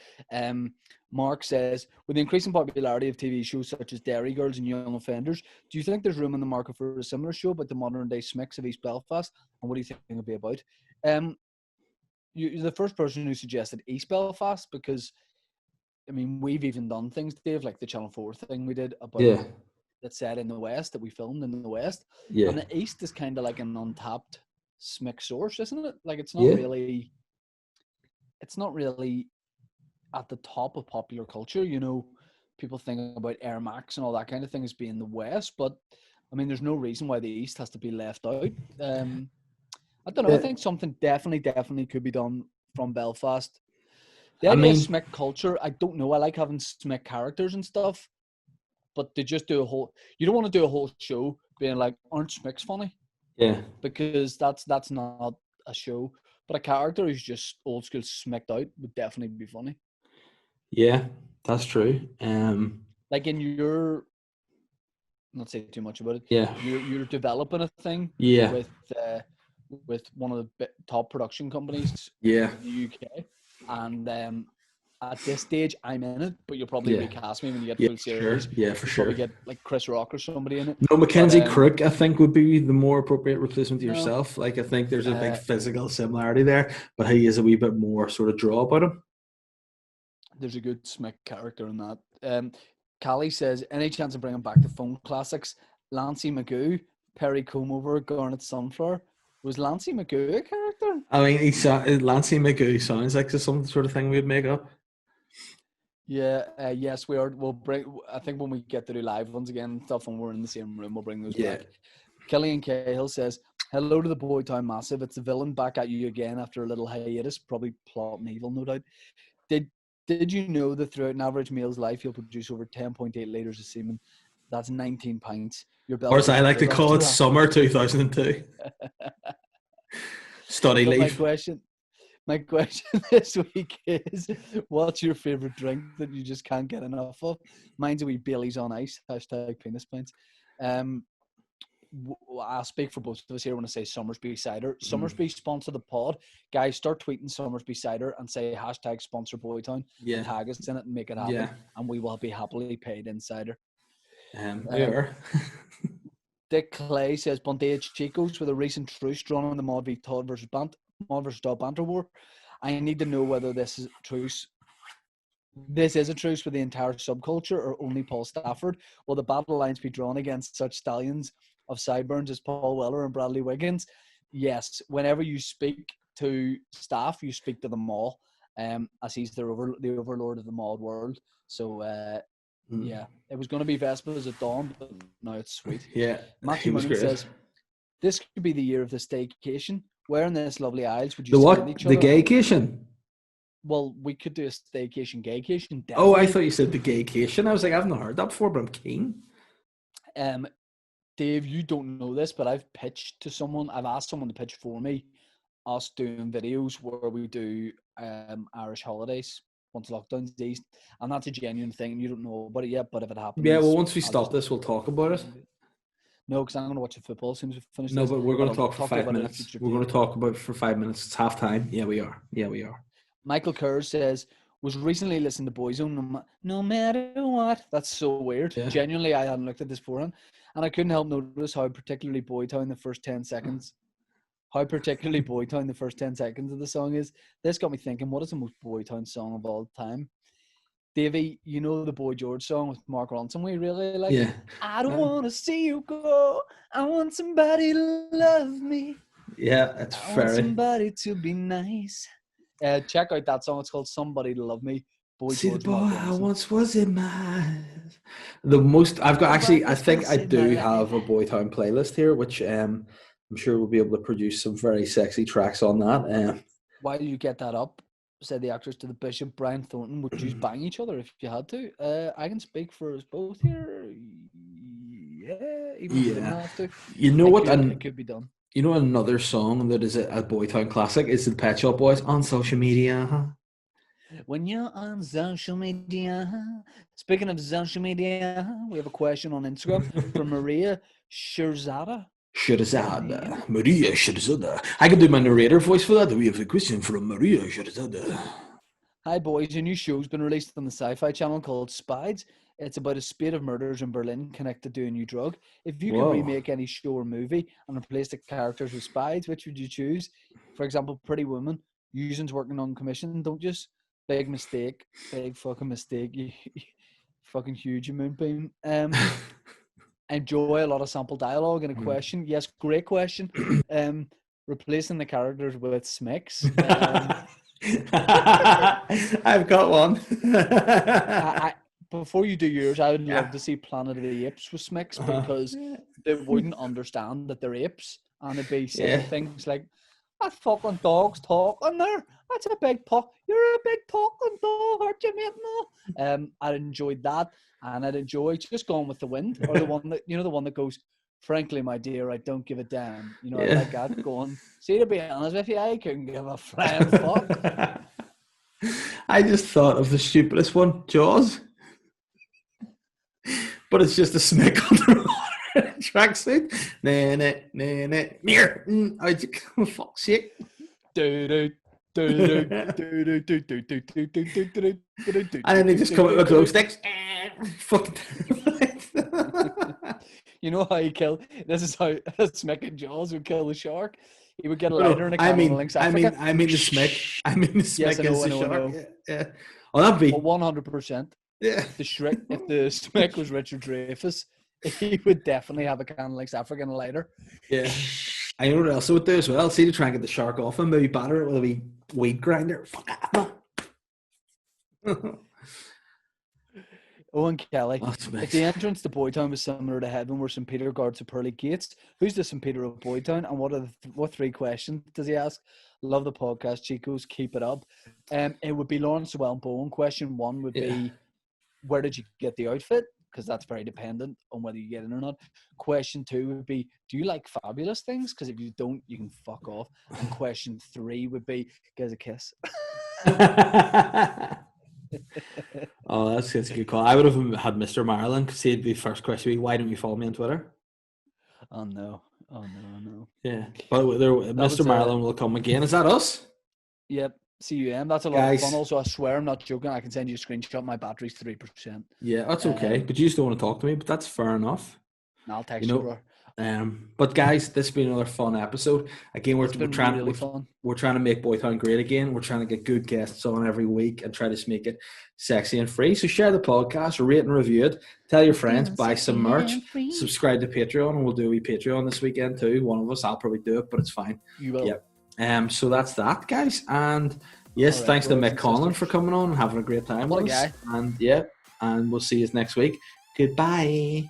Mark says, with the increasing popularity of TV shows such as Dairy Girls and Young Offenders, do you think there's room in the market for a similar show about the modern day Smicks of East Belfast? And what do you think it'll be about? You're the first person who suggested East Belfast, because I mean, we've even done things, Dave, like the Channel 4 thing we did about that's set in the West, that we filmed in the West. Yeah. And the East is kind of like an untapped Smick source, isn't it? Like it's not really at the top of popular culture. You know, people think about Air Max and all that kind of thing as being the West, but I mean, there's no reason why the East has to be left out. I don't know. I think something definitely could be done from Belfast. The idea of Smick culture, I don't know. I like having Smick characters and stuff. But to just do you don't want to do a whole show being like, aren't Smicks funny? Yeah. Because that's not a show. But a character who's just old school smacked out would definitely be funny. Yeah, that's true. Like in your, not say too much about it. Yeah. You're developing a thing Yeah. with one of the top production companies Yeah. in the UK, and at this stage I'm in it, but you'll probably recast me when you get Yeah, full sure. series. Yeah, for You'll sure. probably get like Chris Rock or somebody in it. No, Mackenzie But, Crook, I think, would be the more appropriate replacement to no. yourself. Like, I think there's a big physical similarity there, but he is a wee bit more sort of draw about him. There's a good Smick character in that. Callie says, any chance of bringing back the phone classics? Lancey Magoo, Perry Comeover, Garnet Sunflower. Was Lancey Magoo a character? I mean, Lancey Magoo sounds like some sort of thing we'd make up. Yeah, yes, we are. We'll bring. I think when we get to do live ones again and stuff, when we're in the same room, we'll bring those back. Killian Cahill says, "Hello to the Boytown Massive. It's the villain back at you again after a little hiatus, probably plotting evil, no doubt. Did you know that throughout an average male's life, you'll produce over 10.8 litres of semen? That's 19 pints. Your belly Or as I like to call it, summer 2002. Study but leave. My question this week is, what's your favourite drink that you just can't get enough of? Mine's a wee Bailey's on ice, #penis pints. I'll speak for both of us here when I say Summersby Cider. Summersby sponsor the pod. Guys, start tweeting Summersby Cider and say #sponsor Boytown and tag us in it and make it happen. And we will be happily paid in cider. We are. Dick Clay says, Bondage Chicos with a recent truce drawn on the Mod v Todd versus Todd banter war. I need to know whether this is a truce. This is a truce for the entire subculture or only Paul Stafford. Will the battle lines be drawn against such stallions of sideburns as Paul Weller and Bradley Wiggins? Yes. Whenever you speak to staff, you speak to them all, as he's the overlord of the mod world. So, yeah, it was going to be Vespers at dawn, but now it's sweet. Yeah. Matthew Money says, this could be the year of the staycation. Where in this lovely Isles would you the spend what? each other? The gaycation? Well, we could do a staycation, gaycation. Definitely. Oh, I thought you said the gaycation. I was like, I've not heard that before, but I'm keen. Dave, you don't know this, but I've pitched to someone. I've asked someone to pitch for me us doing videos where we do Irish holidays once lockdown's eased, and that's a genuine thing. You don't know about it yet, but if it happens, yeah. Well, once we stop this, we'll talk about it. No, because I'm going to watch the football as soon as we finish. No, this. but we're going to talk for 5 about minutes. We're going to talk about it for 5 minutes. It's half time. Yeah, we are. Michael Kerr says, was recently listening to Boyzone. No matter what. That's so weird. Yeah. Genuinely, I hadn't looked at this beforehand. And I couldn't help notice how particularly Boytown the first 10 seconds. How particularly Boytown the first 10 seconds of the song is. This got me thinking, what is the most Boytown song of all time? Davey, you know the Boy George song with Mark Ronson we really like? Yeah. I don't want to see you go. I want somebody to love me. Yeah, that's fair. I want somebody to be nice. Check out that song. It's called Somebody to Love Me. Boy See George, the boy Mark I Ronson. once was in my... The most... I've got actually... I think I do have a Boytown playlist here, which I'm sure we'll be able to produce some very sexy tracks on that. While you get that up, said the actress to the Bishop, Brian Thornton, would you bang each other if you had to? I can speak for us both here. Yeah, even if you didn't have to. You know what? It could be done. You know another song that is a Boytown classic is the Pet Shop Boys on social media. When you're on social media. Speaking of social media, we have a question on Instagram from Maria Shirzada. Maria Shirzada. I can do my narrator voice for that. We have a question from Maria Shirzada. Hi boys, a new show's been released on the Sci-Fi Channel called Spies. It's about a spate of murders in Berlin connected to a new drug. If you could remake any show or movie and replace the characters with spies, which would you choose? For example, Pretty Woman. Eugen's working on commission, don't you? Big mistake. Big fucking mistake. You fucking huge, you moonbeam. Enjoy a lot of sample dialogue and a question. Yes, great question. Replacing the characters with Smicks. I've got one. Before you do yours, I would love to see Planet of the Apes with Smicks because they wouldn't understand that they're apes and they'd be saying things like, that fucking dog's talking there. That's a big talk. You're a big talking dog, aren't you, mate? No. I enjoyed that, and I'd enjoy just going with the wind, or the one that the one that goes, Frankly, my dear, I don't give a damn. You know, I Yeah. like that going. See, to be honest with you, I couldn't give a flying fuck. I just thought of the stupidest one, Jaws. But it's just a smick underwater tracksuit. Oh, fuck's sake. And then they just come out with glow sticks. Fucking You know how you kill? This is how Smick and Jaws would kill the shark. He would get a lighter and a can of Lynx Africa. I mean the smick. I mean the smick Yes, I know, is I the know, I shark. know. Yeah. Oh, that'd be. Well, 100%. Yeah. If the Smick was Richard Dreyfuss, he would definitely have a can of Lynx Africa and a lighter. Yeah. I know what else I would do as well. See, to try and get the shark off him, maybe batter it with a wee weed grinder. Owen Kelly. Oh, If the entrance to Boytown was similar to Heaven, where St. Peter guards the pearly gates, who's the St. Peter of Boytown, and what three questions does he ask? Love the podcast, Chicos. Keep it up. It would be Lawrence Llewellyn-Bowen. Question 1 would be, where did you get the outfit? Because that's very dependent on whether you get in or not. Question 2 would be, do you like fabulous things? Because if you don't, you can fuck off. And question 3 would be, give us a kiss. Oh, that's a good call. I would have had Mr. Marilyn because he'd be the first question. Why don't you follow me on Twitter? Oh no. Yeah, but Mr. Marilyn will come again. Is that us? Yep. CUM. That's a lot of fun. Also, I swear I'm not joking. I can send you a screenshot. My battery's 3%. Yeah, that's okay. But you still want to talk to me, but that's fair enough. I'll text you, bro. But guys, this has been another fun episode. Again, we're trying to make Boytown great again. We're trying to get good guests on every week and try to make it sexy and free. So share the podcast, rate and review it, tell your friends, buy some merch, subscribe to Patreon, and we'll do a wee Patreon this weekend too. One of us, I'll probably do it, but it's fine. You will. Yep. So that's that, guys. And yes, right, thanks to Mick Conlon for coming on and having a great time with us. And we'll see you next week. Goodbye.